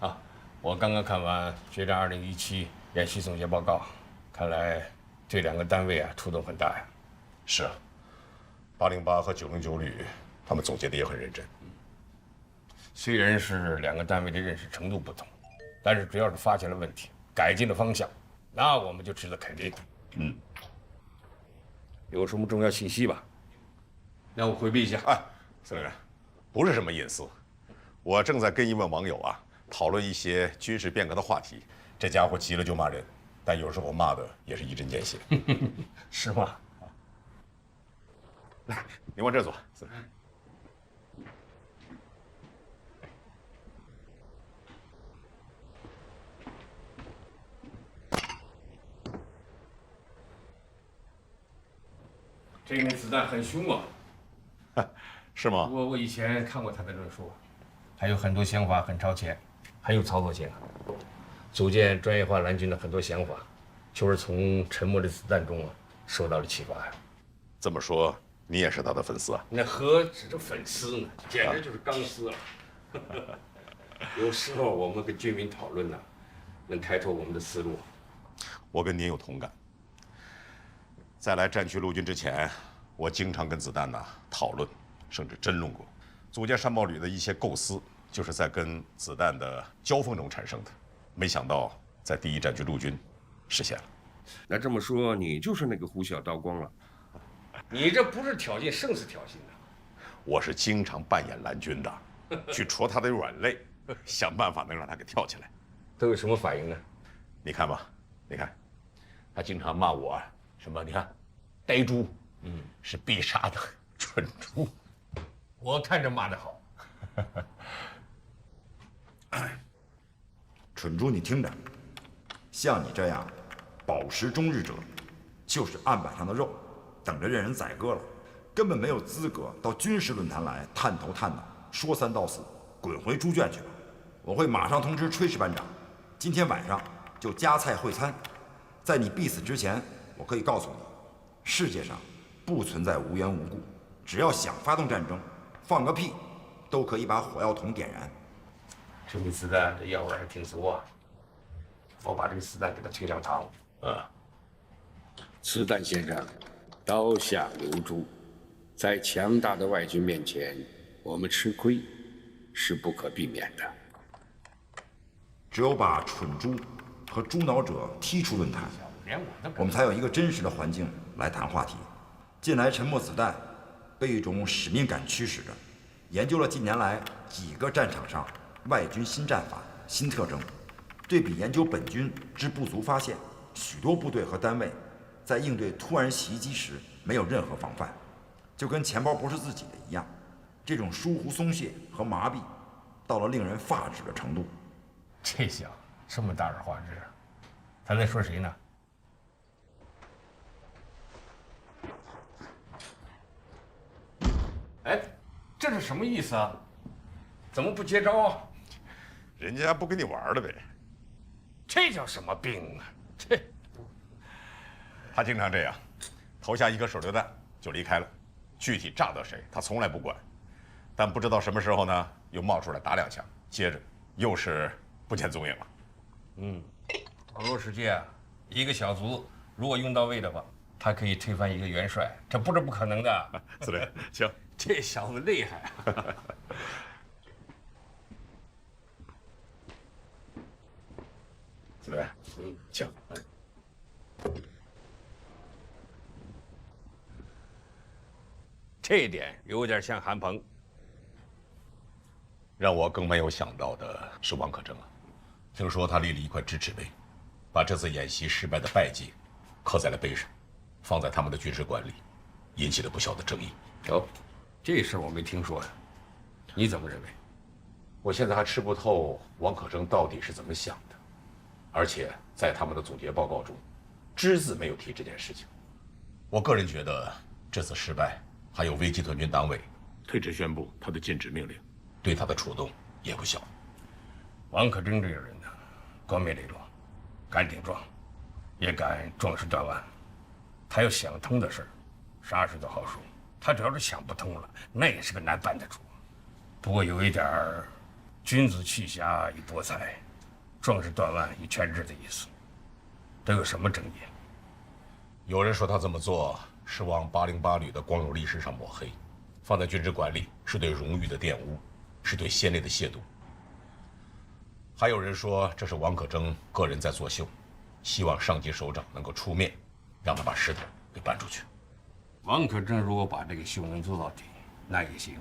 啊，我刚刚看完决战2017演习总结报告，看来这2个单位啊出动很大呀。是啊，808和909旅，他们总结的也很认真。虽然是2个单位的认识程度不同，但是只要是发现了问题，改进了方向，那我们就值得肯定。有什么重要信息吧？让我回避一下。哎，司令员，不是什么隐私，我正在跟一位网友啊讨论一些军事变革的话题，这家伙急了就骂人，但有时候骂的也是一针见血。是吗？来，你往这坐。这枚子弹很凶啊，是吗？我以前看过他的论述，还有很多想法很超前，很有操作性啊。组建专业化蓝军的很多想法，就是从沉默的子弹中啊受到了启发呀。这么说，你也是他的粉丝啊？那何止是粉丝呢，简直就是钢丝了。有时候我们跟军民讨论呢，能开拓我们的思路。我跟您有同感。在来战区陆军之前，我经常跟子弹讨论，甚至争论过。组建山豹旅的一些构思，就是在跟子弹的交锋中产生的。没想到在第1战区陆军实现了。那这么说，你就是那个胡小刀光了？你这不是挑衅，胜似挑衅的。我是经常扮演蓝军的，去戳他的软肋，想办法能让他给跳起来。都有什么反应呢？你看吧，你看，他经常骂我什么？你看，呆猪，是必杀的蠢猪。我看着骂得好。蠢猪，你听着，像你这样饱食终日者，就是案板上的肉，等着任人宰割了，根本没有资格到军事论坛来探头探脑，说3道4，滚回猪圈去吧！我会马上通知炊事班长，今天晚上就加菜会餐。在你必死之前，我可以告诉你，世界上不存在无缘无故，只要想发动战争，放个屁都可以把火药桶点燃。这枚子弹这药味还挺足啊！我把这个子弹给它推上膛。子弹先生，刀下留珠，在强大的外军面前，我们吃亏是不可避免的。只有把蠢猪和猪脑者踢出论坛，我们才有一个真实的环境来谈话题。近来沉默子弹被一种使命感驱使着，研究了近年来几个战场上外军新战法、新特征，对比研究本军之不足，发现许多部队和单位在应对突然袭击时没有任何防范，就跟钱包不是自己的一样。这种疏忽松懈和麻痹，到了令人发指的程度。这小子这么大而化之，他在说谁呢？哎，这是什么意思啊？怎么不接招啊？人家不跟你玩了呗。这叫什么病啊？这，他经常这样，投下一颗手榴弹就离开了，具体炸到谁他从来不管。但不知道什么时候呢，又冒出来打2枪，接着又是不见踪影了。网络世界啊，一个小卒如果用到位的话，他可以推翻一个元帅，这不是不可能的。司令，行，这小子厉害啊！司令，请。这一点有点像韩鹏。让我更没有想到的是王可争啊，听说他立了一块支持碑，把这次演习失败的败绩刻在了碑上，放在他们的军事馆里，引起了不小的争议。哦，这事我没听说呀，你怎么认为？我现在还吃不透王可争到底是怎么想的，而且在他们的总结报告中，只字没有提这件事情。我个人觉得这次失败还有危机屯军党委退职宣布他的禁止命令，对他的触动也不小。王可争这个人呢，光明磊落，敢顶撞，也敢壮士断腕。他要想通的事儿，啥事都好说。他只要是想不通了，那也是个难办的主。不过有一点儿，君子去侠以博才，壮士断腕以全志的意思。这有什么争议？有人说他这么做是往808旅的光荣历史上抹黑，放在军事馆里是对荣誉的玷污，是对先烈的亵渎。还有人说这是王可争个人在作秀，希望上级首长能够出面，让他把石头给搬出去。王可争如果把这个秀能做到底，那也行。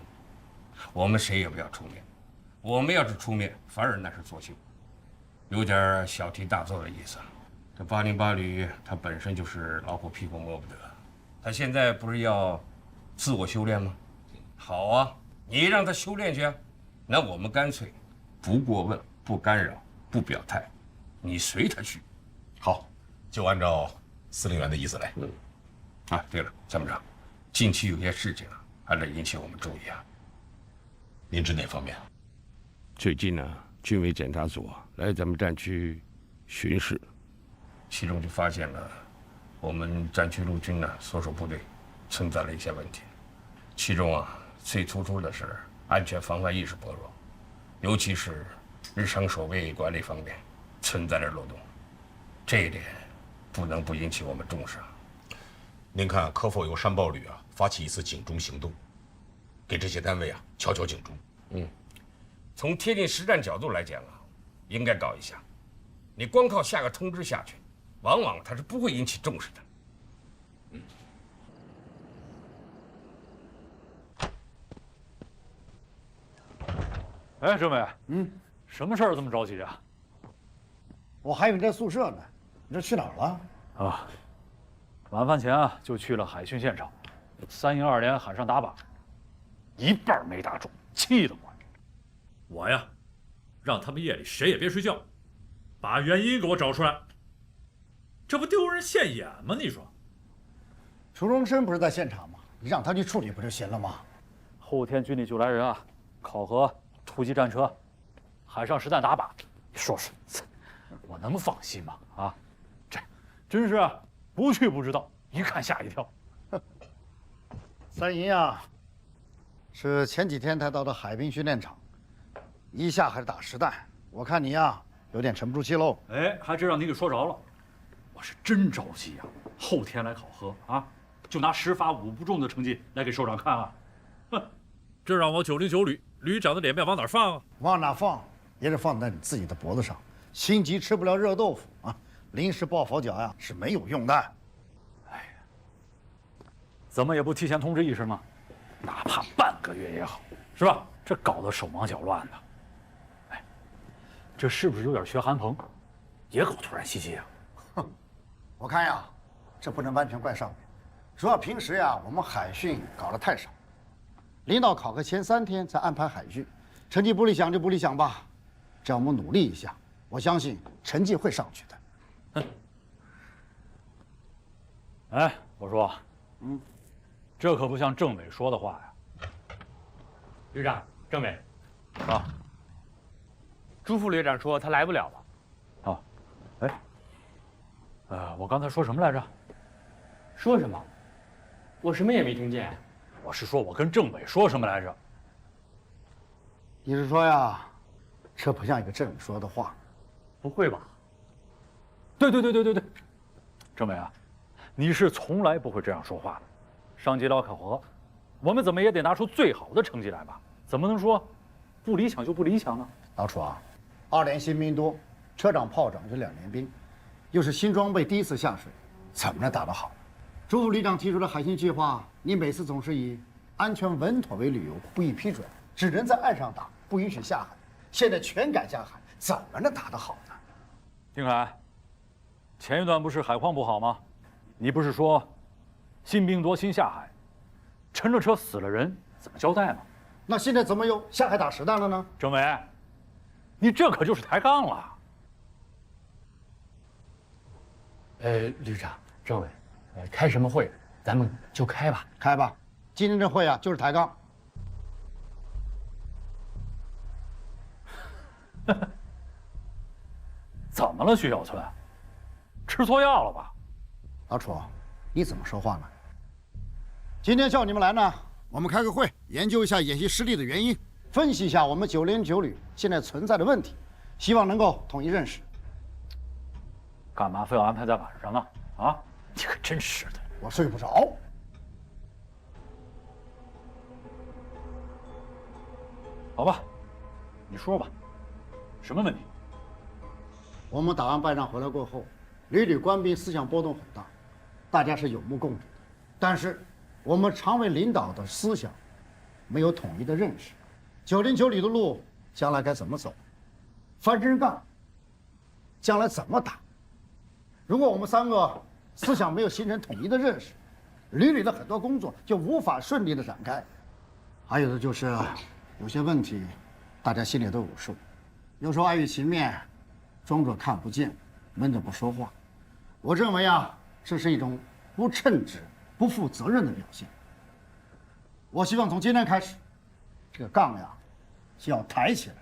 我们谁也不要出面，我们要是出面，反而那是作秀，有点小题大做的意思。这808旅他本身就是老虎屁股摸不得，他现在不是要自我修炼吗？好啊，你让他修炼去啊，那我们干脆不过问、不干扰、不表态，你随他去。好，就按照司令员的意思来。啊，对了，参谋长，近期有些事情啊，还得引起我们注意啊。您指哪方面？最近呢，军委检查组来咱们战区巡视，其中就发现了我们战区陆军呢所属部队存在了一些问题，其中啊最突出的是安全防范意识薄弱，尤其是日常守卫管理方面存在着漏洞，这一点不能不引起我们重视啊。您看可否由山豹旅啊发起一次警钟行动，给这些单位啊敲敲警钟？从贴近实战角度来讲啊，应该搞一下。你光靠下个通知下去，往往它是不会引起重视的。哎，政委，什么事儿这么着急啊？我还以为你在宿舍呢，你这去哪儿了？啊，晚饭前啊就去了海训现场，3营2连喊上打靶，一半没打中，气得我。我呀，让他们夜里谁也别睡觉，把原因给我找出来。这不丢人现眼吗？你说？楚荣生不是在现场吗？你让他去处理不就行了吗？后天军里就来人啊，考核突击战车，海上实弹打靶。你说说，我能放心吗？啊，这真是啊，不去不知道，一看吓一跳。3营啊，是前几天才到的海滨训练场，一下还是打实弹，我看你呀有点沉不住气喽。哎，还真让你给说着了，我是真着急呀！后天来考核啊，就拿10发5不中的成绩来给首长看啊！哼，这让我909旅旅长的脸面往哪放啊？往哪放也得放在你自己的脖子上。心急吃不了热豆腐啊，临时抱佛脚呀是没有用的。哎呀，怎么也不提前通知一声吗？哪怕半个月也好，是是吧？这搞得手忙脚乱的。哎，这是不是有点学韩鹏，也搞突然袭击啊？哼，我看呀，这不能完全怪上面，主要平时呀我们海训搞得太少，领导考核前3天才安排海训，成绩不理想就不理想吧，只要我们努力一下，我相信成绩会上去的。哎，我说，这可不像政委说的话呀。旅长，政委，啊，朱副旅长说他来不了了。啊，哎，我刚才说什么来着？说什么？我什么也没听见。我是说我跟政委说什么来着？你是说呀，这不像一个政委说的话。不会吧？对，政委啊，你是从来不会这样说话的。上级聊考核，我们怎么也得拿出最好的成绩来吧？怎么能说不理想就不理想呢？老楚啊，2连新兵多，车长、炮长就2连兵，又是新装备第一次下水，怎么能打得好？朱副旅长提出的海训计划，你每次总是以安全稳妥为理由不予批准，只能在岸上打，不允许下海。现在全改下海，怎么能打得好呢？丁凯，前一段不是海况不好吗？你不是说新兵多新下海，沉着车死了人，怎么交代吗？那现在怎么又下海打实弹了呢？政委，你这可就是抬杠了。旅长、政委，开什么会，咱们就开吧。开吧，今天这会啊就是抬杠。怎么了，徐小村？吃错药了吧？老楚，你怎么说话呢？今天叫你们来呢，我们开个会，研究一下演习失利的原因，分析一下我们9连9旅现在存在的问题，希望能够统一认识。干嘛非要安排在晚上呢？啊，你可真是的！我睡不着。好吧，你说吧，什么问题？我们档案办上回来过后，屡屡官兵思想波动很大，大家是有目共睹的。但是我们常委领导的思想没有统一的认识，9连9旅的路将来该怎么走？翻身杠将来怎么打？如果我们3个思想没有形成统一的认识，旅里的很多工作就无法顺利的展开。还有的就是有些问题，大家心里都有数，有时候碍于情面，装作看不见，闷着不说话。我认为啊，这是一种不称职、不负责任的表现。我希望从今天开始，这个杠呀，就要抬起来，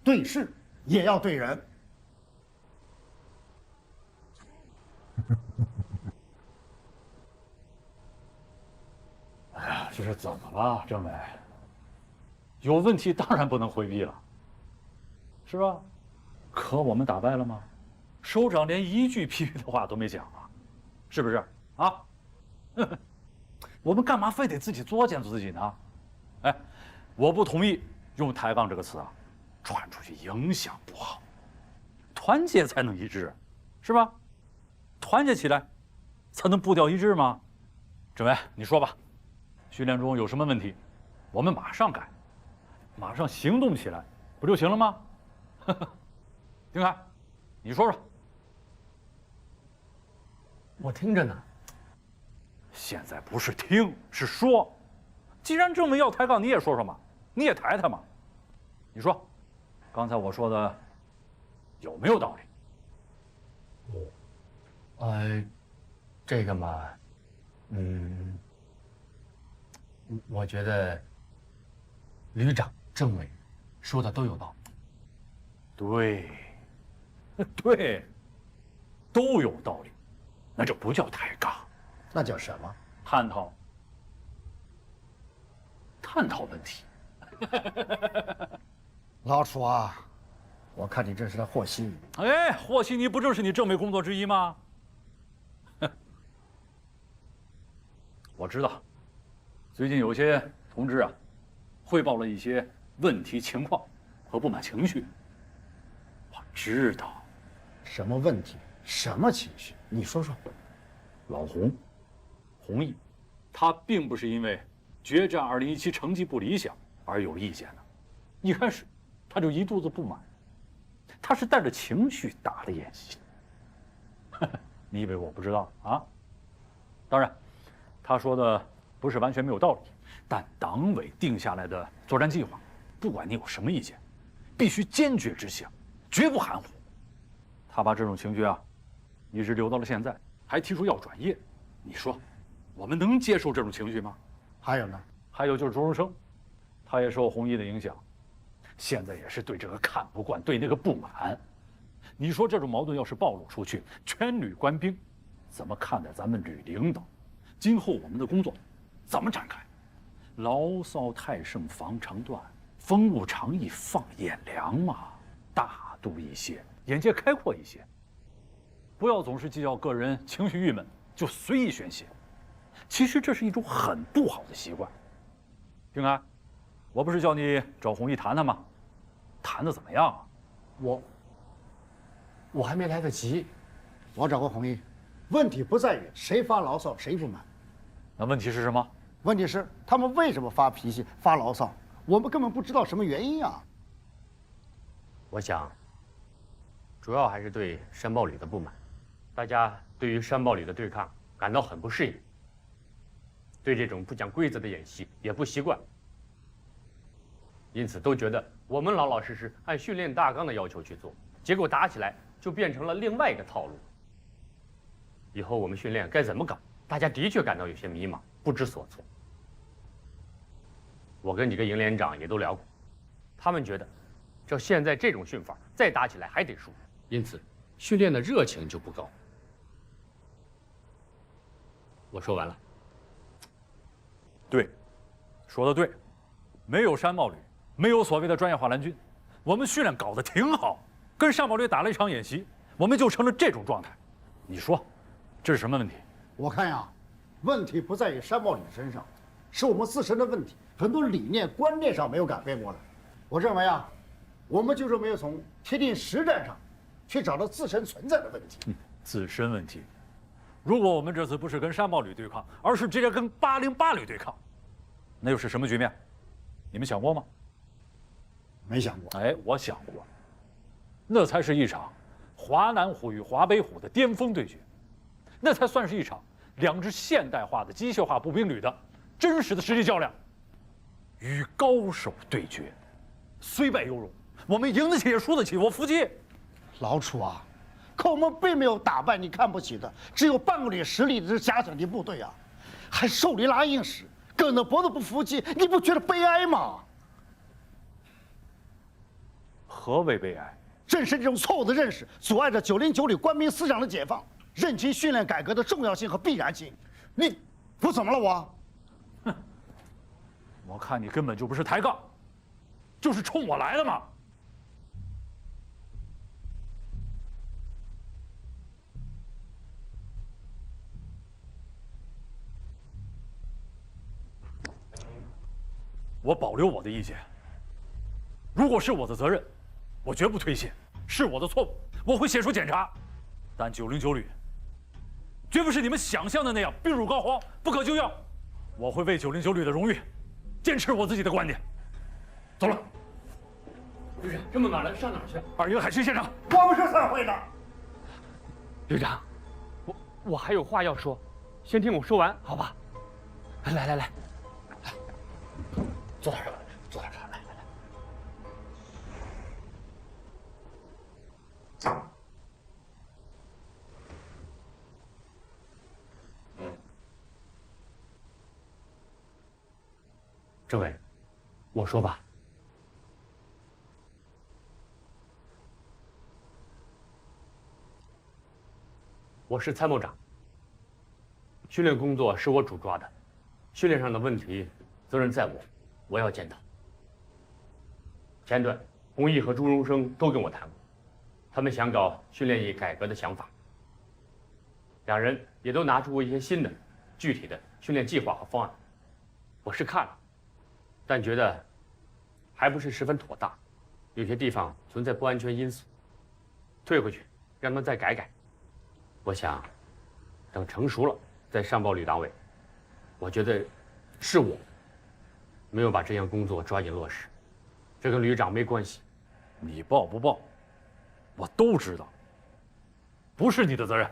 对事也要对人。哎呀，这是怎么了，政委？有问题当然不能回避了，是吧？可我们打败了吗？首长连一句批评的话都没讲啊，是不是啊？我们干嘛非得自己作践自己呢？哎，我不同意用抬杠这个词啊，传出去影响不好。团结才能一致，是吧？团结起来，才能步调一致吗？政委，你说吧，训练中有什么问题，我们马上改，马上行动起来，不就行了吗？丁凯，你说说。我听着呢。现在不是听，是说。既然政委要抬杠，你也说说嘛，你也抬抬嘛。你说，刚才我说的有没有道理？这个嘛，我觉得旅长、政委说的都有道理。对，对，都有道理，那这不叫抬杠，那叫什么？探讨问题。老楚啊，我看你这是在和稀泥。哎，和稀泥不正是你政委工作之一吗？我知道，最近有些同志啊，汇报了一些问题情况和不满情绪。我知道，什么问题，什么情绪？你说说。老弘毅，他并不是因为决战2017成绩不理想而有意见呢？一开始他就一肚子不满，他是带着情绪打的演习。你以为我不知道啊？当然，他说的不是完全没有道理，但党委定下来的作战计划，不管你有什么意见，必须坚决执行，绝不含糊。他把这种情绪啊，一直留到了现在，还提出要转业。你说，我们能接受这种情绪吗？还有呢？还有就是周荣生，他也受红衣的影响，现在也是对这个看不惯，对那个不满。你说这种矛盾要是暴露出去，全旅官兵怎么看待咱们旅领导？今后我们的工作怎么展开？牢骚太盛防肠断，风物长宜放眼量嘛，大度一些，眼界开阔一些，不要总是计较个人情绪郁闷就随意宣泄。其实这是一种很不好的习惯。平安，我不是叫你找红衣谈谈吗？谈的怎么样啊？我还没来得及。我找过红衣，问题不在于谁发牢骚谁不满，那问题是什么？问题是他们为什么发脾气发牢骚，我们根本不知道什么原因啊。我想，主要还是对山豹旅的不满，大家对于山豹旅的对抗感到很不适应，对这种不讲规则的演习也不习惯，因此都觉得我们老老实实按训练大纲的要求去做，结果打起来就变成了另外一个套路。以后我们训练该怎么搞，大家的确感到有些迷茫，不知所措。我跟几个营连长也都聊过，他们觉得，照现在这种训法，再打起来还得输，因此训练的热情就不高。我说完了。对，说得对，没有山豹旅，没有所谓的专业化蓝军，我们训练搞得挺好，跟山豹旅打了一场演习，我们就成了这种状态。你说，这是什么问题？我看呀，问题不在于山豹旅身上，是我们自身的问题，很多理念观念上没有改变过来。我认为啊，我们就是没有从贴近实战上去找到自身存在的问题。自身问题。如果我们这次不是跟山豹旅对抗，而是直接跟808旅对抗，那又是什么局面？你们想过吗？没想过。哎，我想过，那才是一场华南虎与华北虎的巅峰对决，那才算是一场两支现代化的机械化步兵旅的真实的实力较量，与高手对决，虽败犹荣，我们赢得起也输得起，我服气。老楚啊，可我们并没有打败你看不起的只有半个旅实力的假想敌部队啊，还手里拉硬使，梗着脖子不服气，你不觉得悲哀吗？何为悲哀？正是这种错误的认识，阻碍着909旅官兵思想的解放，认清训练改革的重要性和必然性。我怎么了我？哼，我看你根本就不是抬杠，就是冲我来的嘛。我保留我的意见。如果是我的责任，我绝不推卸；是我的错误，我会写出检查。但909旅绝不是你们想象的那样病入膏肓、不可救药。我会为909旅的荣誉，坚持我自己的观点。走了。旅长，这么晚了，上哪儿去？二营海军现场。我们是散会的。旅长，我还有话要说，先听我说完，好吧？来，坐到这儿，坐到这儿，来。政委，我说吧。我是参谋长，训练工作是我主抓的，训练上的问题，责任在我，我要检讨。前段，洪毅和朱荣生都跟我谈过，他们想搞训练役改革的想法，两人也都拿出过一些新的、具体的训练计划和方案。我是看了，但觉得还不是十分妥当，有些地方存在不安全因素，退回去让他们再改改。我想，等成熟了再上报旅党委。我觉得，是我没有把这项工作抓紧落实，这跟旅长没关系。你报不报，我都知道，不是你的责任。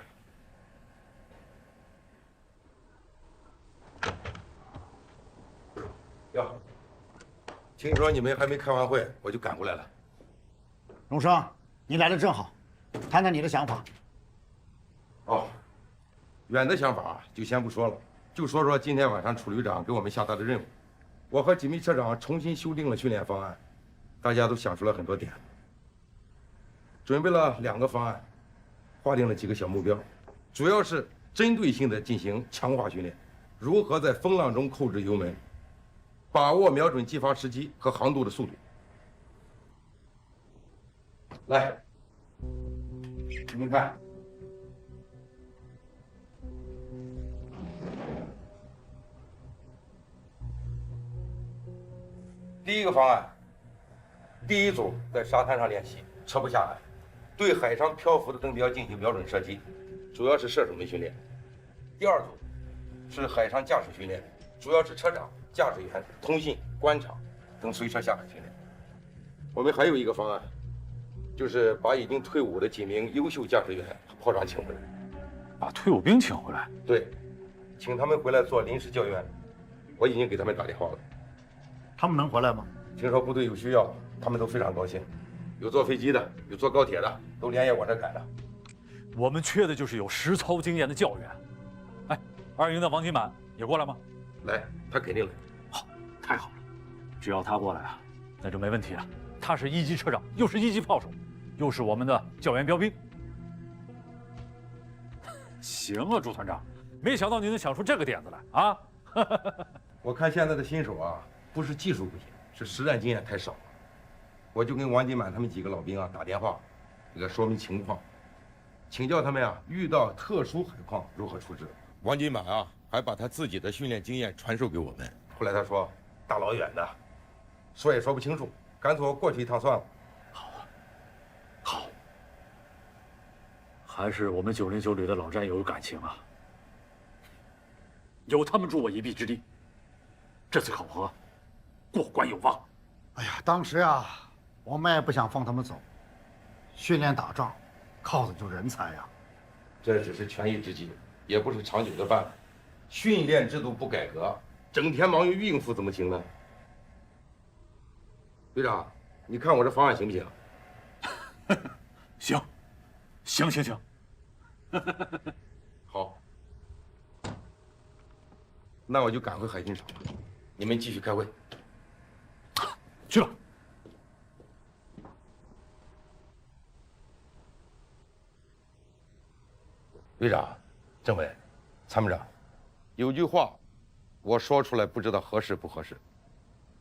哟，听说你们还没开完会，我就赶过来了。荣生，你来的正好，谈谈你的想法。哦，远的想法就先不说了，就说说今天晚上楚旅长给我们下达的任务。我和锦觅车长重新修订了训练方案，大家都想出了很多点子，准备了2个方案，划定了几个小目标，主要是针对性的进行强化训练，如何在风浪中控制油门，把握瞄准激发时机和航度的速度。来，你们看。第一个方案，第一组在沙滩上练习，撤不下来，对海上漂浮的灯标进行瞄准射击，主要是射手们训练。第二组是海上驾驶训练，主要是车长、驾驶员、通信、观察等随车下海训练。我们还有一个方案，就是把已经退伍的几名优秀驾驶员炮长请回来。把退伍兵请回来？对，请他们回来做临时教员，我已经给他们打电话了。他们能回来吗？听说部队有需要，他们都非常高兴。有坐飞机的，有坐高铁的，都连夜往这赶的。我们缺的就是有实操经验的教员。哎，2营的王金满也过来吗？来，他肯定来。好，太好了，只要他过来啊，那就没问题了。他是1级车长，又是1级炮手，又是我们的教员标兵。行啊，朱团长，没想到你能想出这个点子来啊！我看现在的新手啊，不是技术不行，是实战经验太少了。我就跟王金满他们几个老兵啊打电话，这个说明情况，请教他们啊遇到特殊海况如何处置。王金满啊还把他自己的训练经验传授给我们。后来他说大老远的，说也说不清楚，干脆我过去一趟算了。好，还是我们909旅的老战友有感情啊，有他们助我一臂之力，这次考核过关有望。哎呀，当时啊，我们也不想放他们走，训练打仗，靠的就是人才呀。这只是权宜之计，也不是长久的办法。训练制度不改革，整天忙于应付怎么行呢？队长，你看我这方案行不行？行，行。好，那我就赶回海军场了，你们继续开会。去吧。队长、政委、参谋长，有句话，我说出来不知道合适不合适。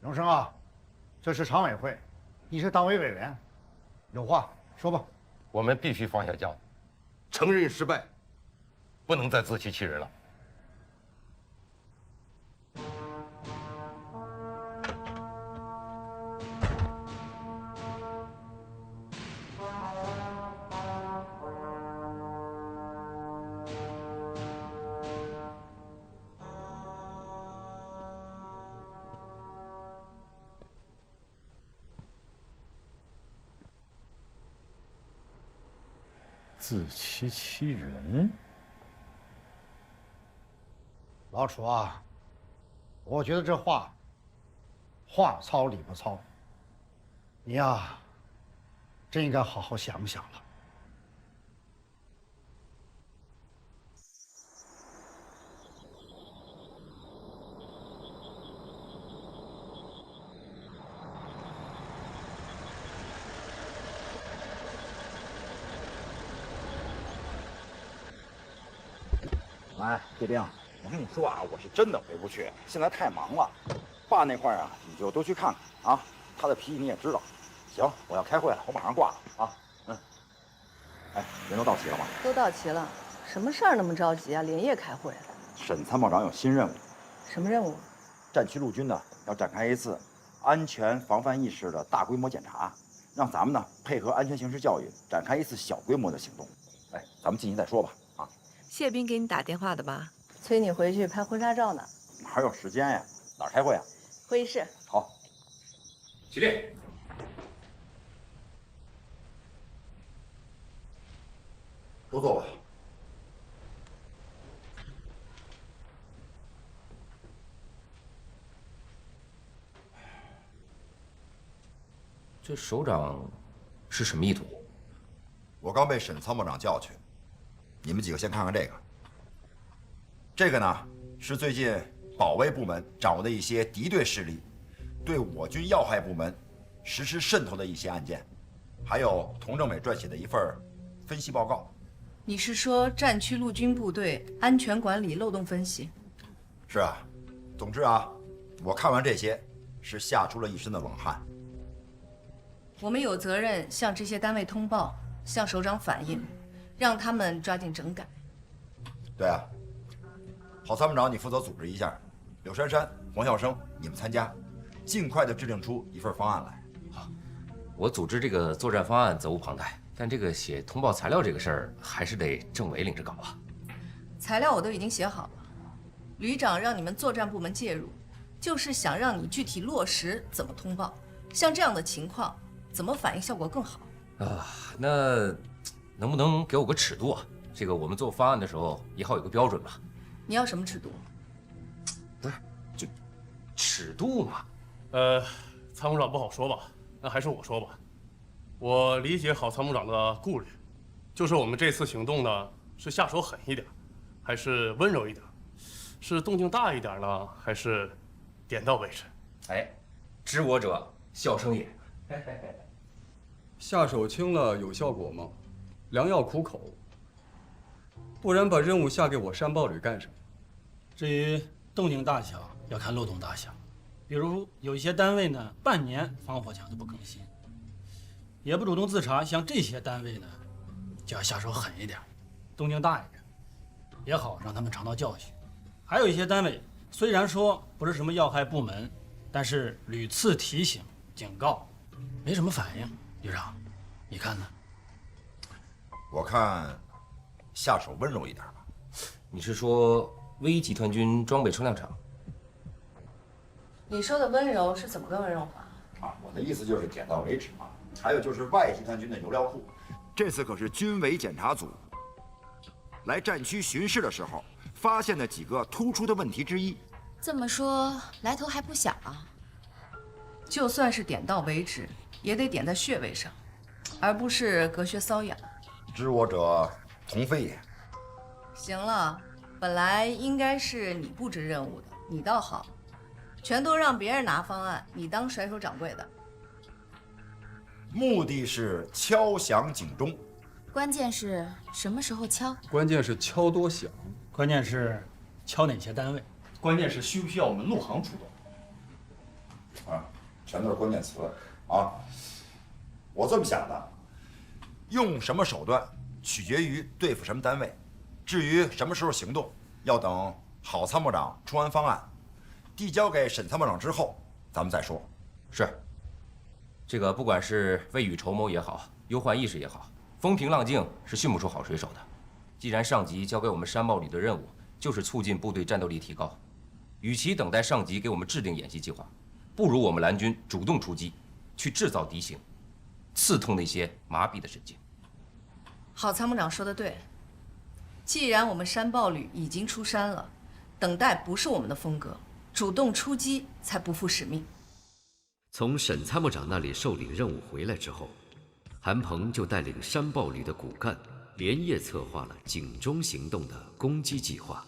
荣生啊，这是常委会，你是党委委员，有话说吧。我们必须放下架子，承认失败，不能再自欺欺人了。自欺欺人，老楚啊，我觉得这话糙理不糙，你呀，真应该好好想想了。哎，叶兵，我跟你说啊，我是真的回不去，现在太忙了。爸那块啊，你就多去看看啊，他的脾气你也知道。行，我要开会了，我马上挂了啊。哎，人都到齐了吗？都到齐了，什么事儿那么着急啊？连夜开会。沈参谋长有新任务。什么任务？战区陆军呢要展开一次安全防范意识的大规模检查，让咱们呢配合安全形势教育，展开一次小规模的行动。哎，咱们进去再说吧。啊。谢兵给你打电话的吧？催你回去拍婚纱照呢。哪有时间呀？哪儿开会啊？会议室。好，起立。都坐吧。这首长是什么意图？我刚被沈参谋长叫去，你们几个先看看这个。这个呢，是最近保卫部门掌握的一些敌对势力对我军要害部门实施渗透的一些案件，还有童政委撰写的一份分析报告。你是说战区陆军部队安全管理漏洞分析？是啊，总之啊，我看完这些是吓出了一身的冷汗。我们有责任向这些单位通报，向首长反映，让他们抓紧整改。对啊，郝参谋长，你负责组织一下，柳珊珊、黄孝生，你们参加，尽快的制定出一份方案来。好，我组织这个作战方案责无旁贷，但这个写通报材料这个事儿，还是得政委领着搞啊。材料我都已经写好了，旅长让你们作战部门介入，就是想让你具体落实怎么通报，像这样的情况怎么反应效果更好啊？那能不能给我个尺度啊？这个我们做方案的时候也好有个标准嘛。你要什么尺度？不是，就尺度嘛。参谋长不好说吧？那还是我说吧。我理解郝参谋长的顾虑，就是我们这次行动呢，是下手狠一点，还是温柔一点？是动静大一点呢，还是点到为止？哎，知我者笑生也。下手轻了有效果吗？良药苦口。不然把任务下给我山豹旅干什么？至于动静大小，要看漏洞大小。比如有一些单位呢，半年防火墙都不更新，也不主动自查，像这些单位呢，就要下手狠一点，动静大一点，也好让他们尝到教训。还有一些单位虽然说不是什么要害部门，但是屡次提醒、警告，没什么反应。旅长，你看呢？我看下手温柔一点吧。你是说微集团军装备车辆厂？你说的温柔是怎么个温柔法？啊，我的意思就是点到为止嘛。还有就是外集团军的油料库，这次可是军委检查组来战区巡视的时候发现的几个突出的问题之一。这么说来头还不小啊。就算是点到为止，也得点在穴位上，而不是隔靴搔痒。知我者同非也。行了，本来应该是你布置任务的，你倒好，全都让别人拿方案，你当甩手掌柜的。目的是敲响警钟，关键是什么时候敲？关键是敲多响，关键是敲哪些单位，关键是需不需要我们陆航出动？啊，全都是关键词啊！我这么想的，用什么手段取决于对付什么单位，至于什么时候行动，要等郝参谋长出完方案，递交给沈参谋长之后，咱们再说。是。这个不管是未雨绸缪也好，忧患意识也好，风平浪静是训不出好水手的。既然上级交给我们山豹旅的任务就是促进部队战斗力提高，与其等待上级给我们制定演习计划，不如我们蓝军主动出击，去制造敌情，刺痛那些麻痹的神经。郝参谋长说的对，既然我们山豹旅已经出山了，等待不是我们的风格，主动出击才不负使命。从沈参谋长那里受领任务回来之后，韩鹏就带领山豹旅的骨干连夜策划了警钟行动的攻击计划，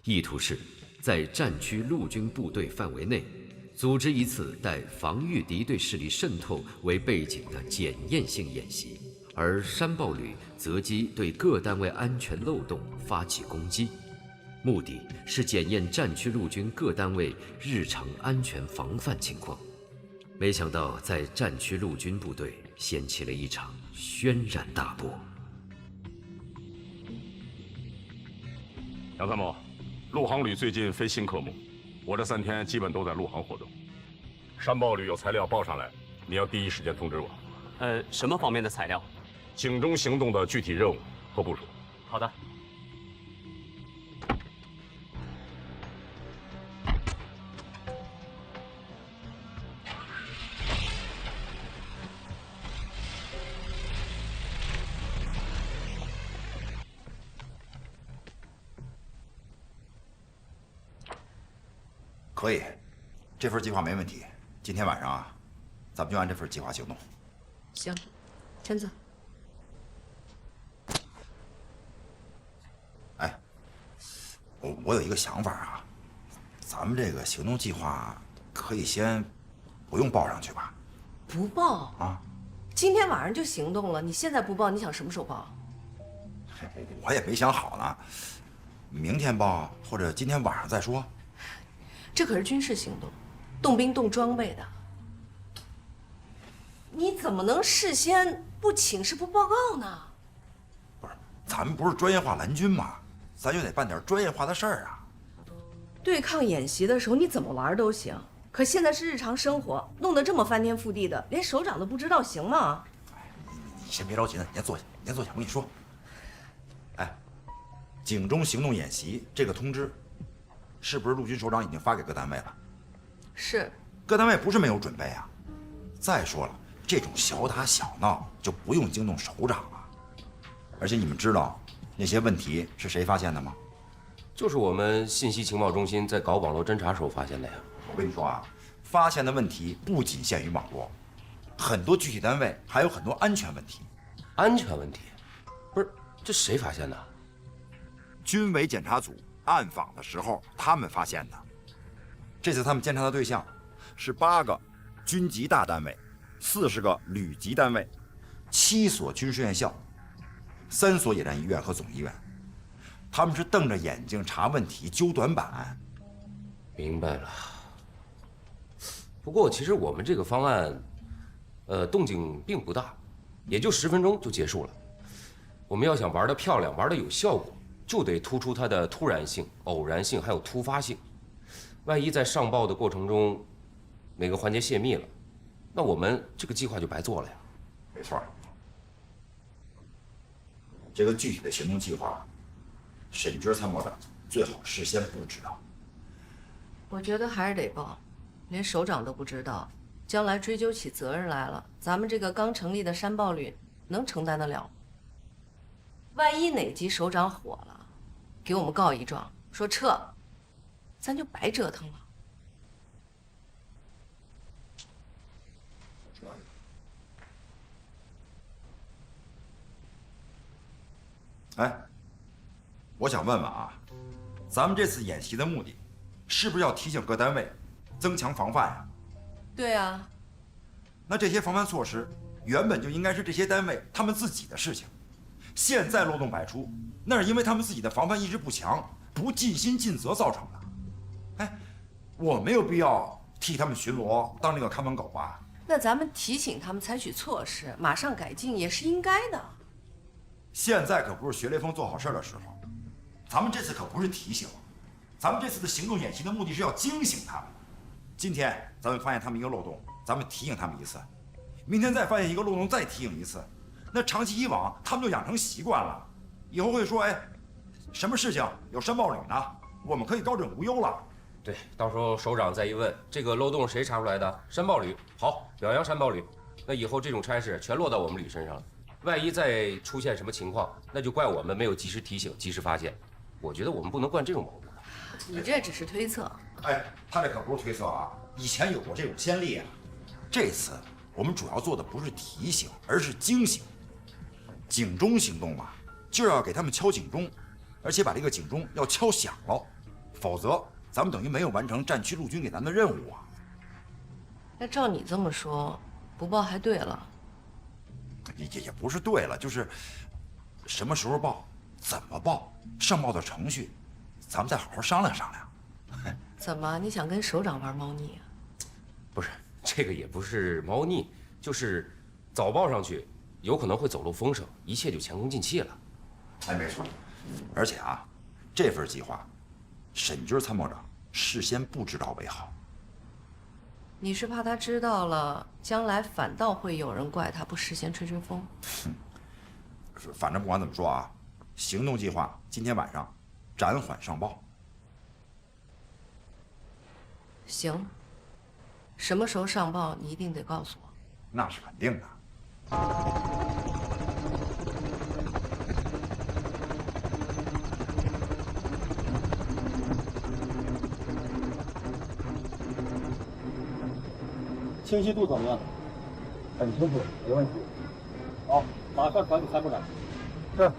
意图是在战区陆军部队范围内组织一次带防御敌对势力渗透为背景的检验性演习，而山豹旅择机对各单位安全漏洞发起攻击，目的是检验战区陆军各单位日常安全防范情况。没想到在战区陆军部队掀起了一场轩然大波。杨参谋，陆航旅最近飞新科目，我这3天基本都在陆航活动。山豹旅有材料报上来，你要第一时间通知我。什么方面的材料？警钟行动的具体任务和部署。好的。可以，这份计划没问题。今天晚上啊，咱们就按这份计划行动。行，签字。哎，我有一个想法啊，咱们这个行动计划可以先不用报上去吧？不报啊？今天晚上就行动了，你现在不报，你想什么时候报？我也没想好呢，明天报或者今天晚上再说。这可是军事行动，动兵动装备的，你怎么能事先不请示不报告呢？咱们不是专业化蓝军吗？咱就得办点专业化的事儿啊。对抗演习的时候你怎么玩都行，可现在是日常生活，弄得这么翻天覆地的，连首长都不知道，行吗？你先别着急呢，你先坐下，你先坐下，我跟你说。哎，警钟行动演习这个通知，是不是陆军首长已经发给各单位了？是。各单位不是没有准备啊。再说了，这种小打小闹就不用惊动首长了。而且你们知道那些问题是谁发现的吗？就是我们信息情报中心在搞网络侦查时候发现的呀。我跟你说啊，发现的问题不仅限于网络，很多具体单位还有很多安全问题。安全问题？不是，这谁发现的？军委检查组暗访的时候他们发现的。这次他们监察的对象是8个军级大单位，40个旅级单位，7所军事院校，3所野战医院和总医院。他们是瞪着眼睛查问题、揪短板。明白了。不过其实我们这个方案，动静并不大，也就10分钟就结束了。我们要想玩得漂亮、玩得有效果，就得突出它的突然性、偶然性还有突发性。万一在上报的过程中，哪个环节泄密了，那我们这个计划就白做了呀。没错。这个具体的行动计划，沈军参谋长最好事先布置到。我觉得还是得报，连首长都不知道，将来追究起责任来了，咱们这个刚成立的山豹旅能承担得了？万一哪级首长火了，给我们告一状，说撤，咱就白折腾了。哎，我想问问啊，咱们这次演习的目的，是不是要提醒各单位增强防范呀？对啊。那这些防范措施原本就应该是这些单位他们自己的事情，现在漏洞百出，那是因为他们自己的防范意识不强，不尽心尽责造成的。哎，我没有必要替他们巡逻，当这个看门狗吧？那咱们提醒他们采取措施，马上改进也是应该的。现在可不是学雷锋做好事的时候，咱们这次可不是提醒，咱们这次的行动演习的目的是要惊醒他们。今天咱们发现他们一个漏洞，咱们提醒他们一次，明天再发现一个漏洞，再提醒一次，那长期以往，他们就养成习惯了，以后会说，哎，什么事情有山豹旅呢，我们可以高枕无忧了。对，到时候首长再一问，这个漏洞谁查出来的？山豹旅，好，表扬山豹旅。那以后这种差事全落到我们旅身上了。万一再出现什么情况，那就怪我们没有及时提醒、及时发现。我觉得我们不能惯这种毛病。你这只是推测。哎，他这可不是推测啊，以前有过这种先例啊。这次我们主要做的不是提醒，而是惊醒。警钟行动嘛，就要给他们敲警钟，而且把这个警钟要敲响了，否则咱们等于没有完成战区陆军给咱的任务啊。那照你这么说，不报还对了。也不是对了，就是什么时候报，怎么报，上报的程序，咱们再好好商量商量。怎么，你想跟首长玩猫腻啊？不是，这个也不是猫腻，就是早报上去，有可能会走漏风声，一切就前功尽弃了。哎，没错。而且啊，这份计划，沈军参谋长事先不知道为好。你是怕他知道了，将来反倒会有人怪他不事先吹吹风。反正不管怎么说啊，行动计划今天晚上暂缓上报。行，什么时候上报你一定得告诉我。那是肯定的。清晰度怎么样？很清楚，没问题。好，马上传给参谋长。是。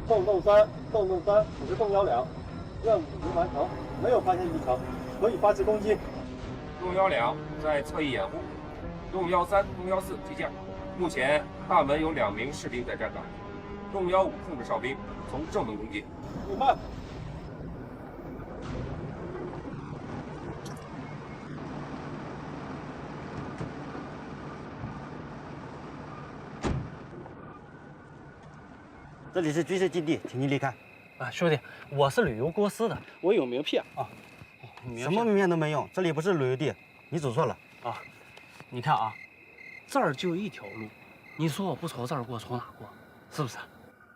洞洞3，只是洞1两，任务已经完成，没有发现异常，可以发起攻击。洞1两在侧翼掩护，洞13、洞14急降。目前大门有2名士兵在站岗，洞15控制哨兵从正门攻击。你慢。这里是军事基地，请您离开。啊，兄弟，我是旅游公司的，我有名片啊。什么名片都没用，这里不是旅游地，你走错了。啊，你看啊，这儿就一条路，你说我不从这儿过，从哪过？是不是？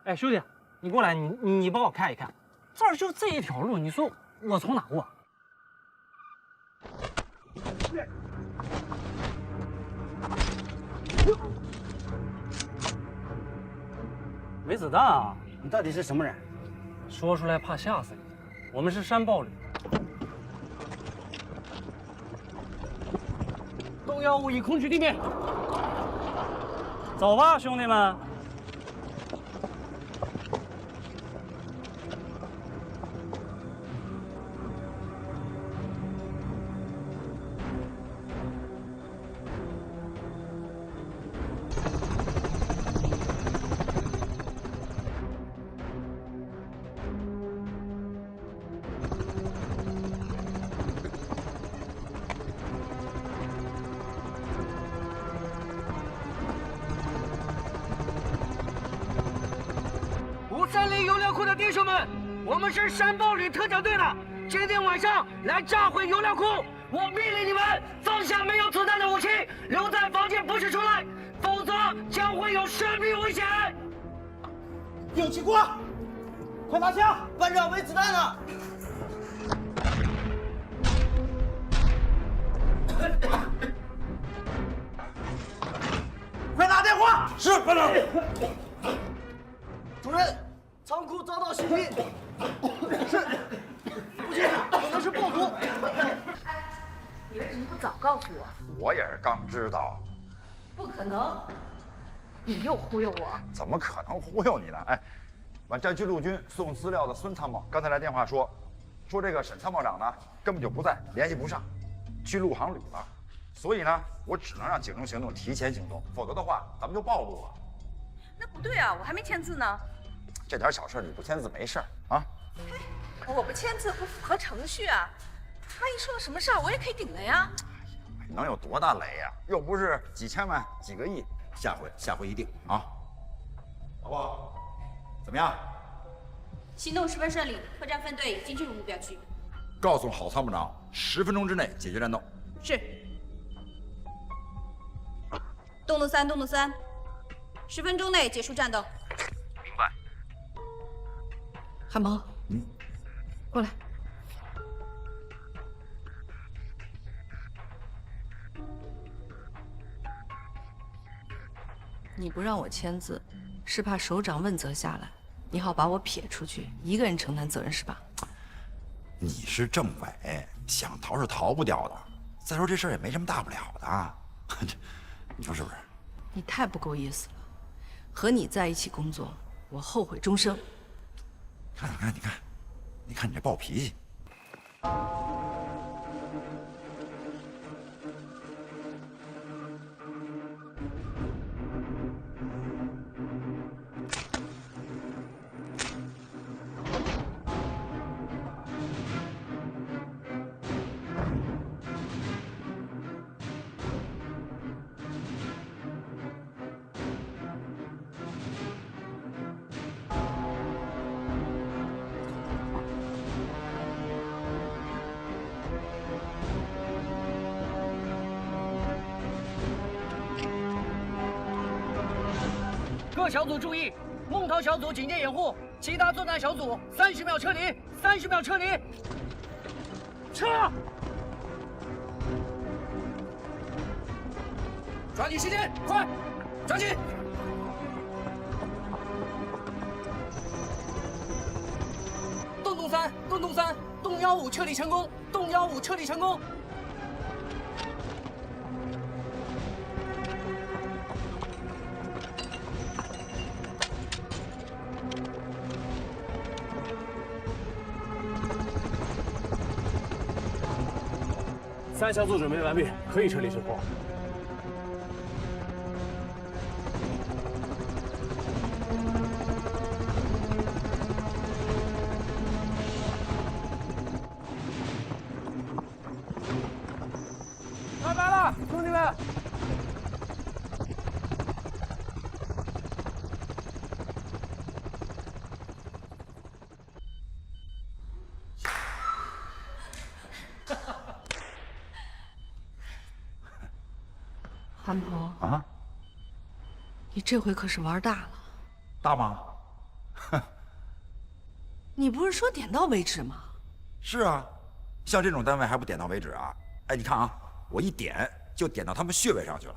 哎，兄弟，你过来，你帮我看一看，这儿就这一条路，你说我从哪过？没子弹啊！你到底是什么人？说出来怕吓死你。我们是山豹旅。洞115已空取地面。走吧，兄弟们。530油料库的弟兄们，我们是山豹旅特种队的，今天晚上来炸毁油料库。我命令你们放下没有子弹的武器，留在房间，不许出来，否则将会有生命危险。有起锅，快拿枪！班长没子弹了。快打电话！是班长。主任，仓库遭到袭击。是。不行，可能是暴徒。你为什么不早告诉我？我也是刚知道。不可能，你又忽悠我。怎么可能忽悠你呢？哎，往战区陆军送资料的孙参谋刚才来电话说这个沈参谋长呢根本就不在，联系不上，去陆航旅了。所以呢，我只能让警钟行动提前行动，否则的话咱们就暴露了。那不对啊，我还没签字呢。这点小事你不签字没事啊？我不签字不符合程序啊，万一出了什么事儿，我也可以顶了呀。能有多大雷呀？又不是几千万、几个亿，下回一定啊，好不好？怎么样？行动十分顺利，特战分队已经进入目标区。告诉郝参谋长，10分钟之内解决战斗。是。洞洞3 10分钟内结束战斗。明白。韩鹏，过来。你不让我签字，是怕首长问责下来，你好把我撇出去，一个人承担责任是吧？你是政委，想逃是逃不掉的。再说这事儿也没什么大不了的，你说是不是？你太不够意思了，和你在一起工作，我后悔终生。你看你这暴脾气。各小组注意，孟涛小组警戒掩护，其他作战小组30秒撤离，30秒撤离。撤！抓紧时间，快，抓紧！洞洞3，洞洞洞幺五撤离成功，洞幺五撤离成功。3小组准备完毕，可以撤离生活。 拜拜了，兄弟们！韩鹏啊，你这回可是玩大了。大吗？你不是说点到为止吗？是啊，像这种单位还不点到为止啊？哎，你看啊，我一点就点到他们穴位上去了。